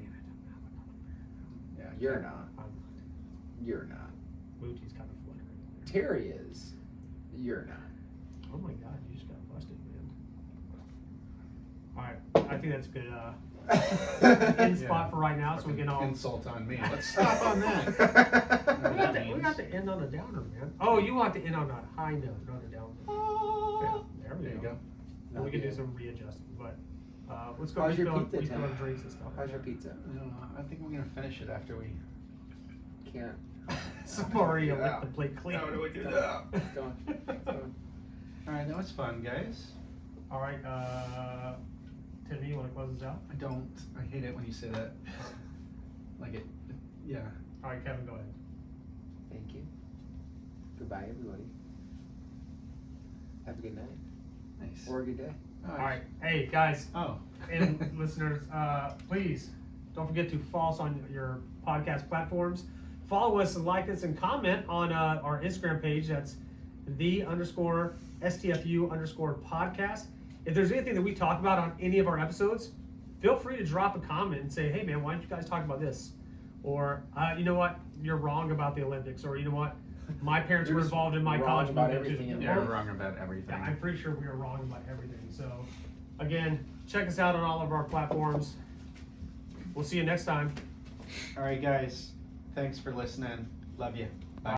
you're not. I'm You're not. Mooty's kind of fluttering. Terry is. You're not. Oh my God, you just got busted, man. All right, I think that's a good end spot Yeah. for right now, so we can all. Insult on me. Let's stop on that. We got to end on a downer, man. Oh, you want to end on a high note, not a down note. Yeah, there we There you go. go. And we can do some readjusting, but let's go How's your refill pizza, our Tim? drinks and stuff. How's your pizza? I think we're gonna finish it after we. Can't. Sorry, I Yeah. left the plate clean. How do we do that? It's going. It's going. All right, that was fun, guys. All right, Timmy, you want to close this out? I don't. I hate it when you say that. Like it. Yeah. All right, Kevin, go ahead. Thank you. Goodbye, everybody. Have a good night Nice. or a good day. Oh, All right, hey guys Oh. and listeners, please don't forget to follow us on your podcast platforms. Follow us and like us and comment on our Instagram page. That's _STFU_podcast. If there's anything that we talk about on any of our episodes, feel free to drop a comment and say, hey man, why don't you guys talk about this? Or, you know what, you're wrong about the Olympics. Or, you know what, my parents You're were just involved in my wrong college about movement everything too. in You're life. wrong about everything. Yeah, I'm pretty sure we are wrong about everything. So, again, check us out on all of our platforms. We'll see you next time. All right, guys. Thanks for listening. Love you.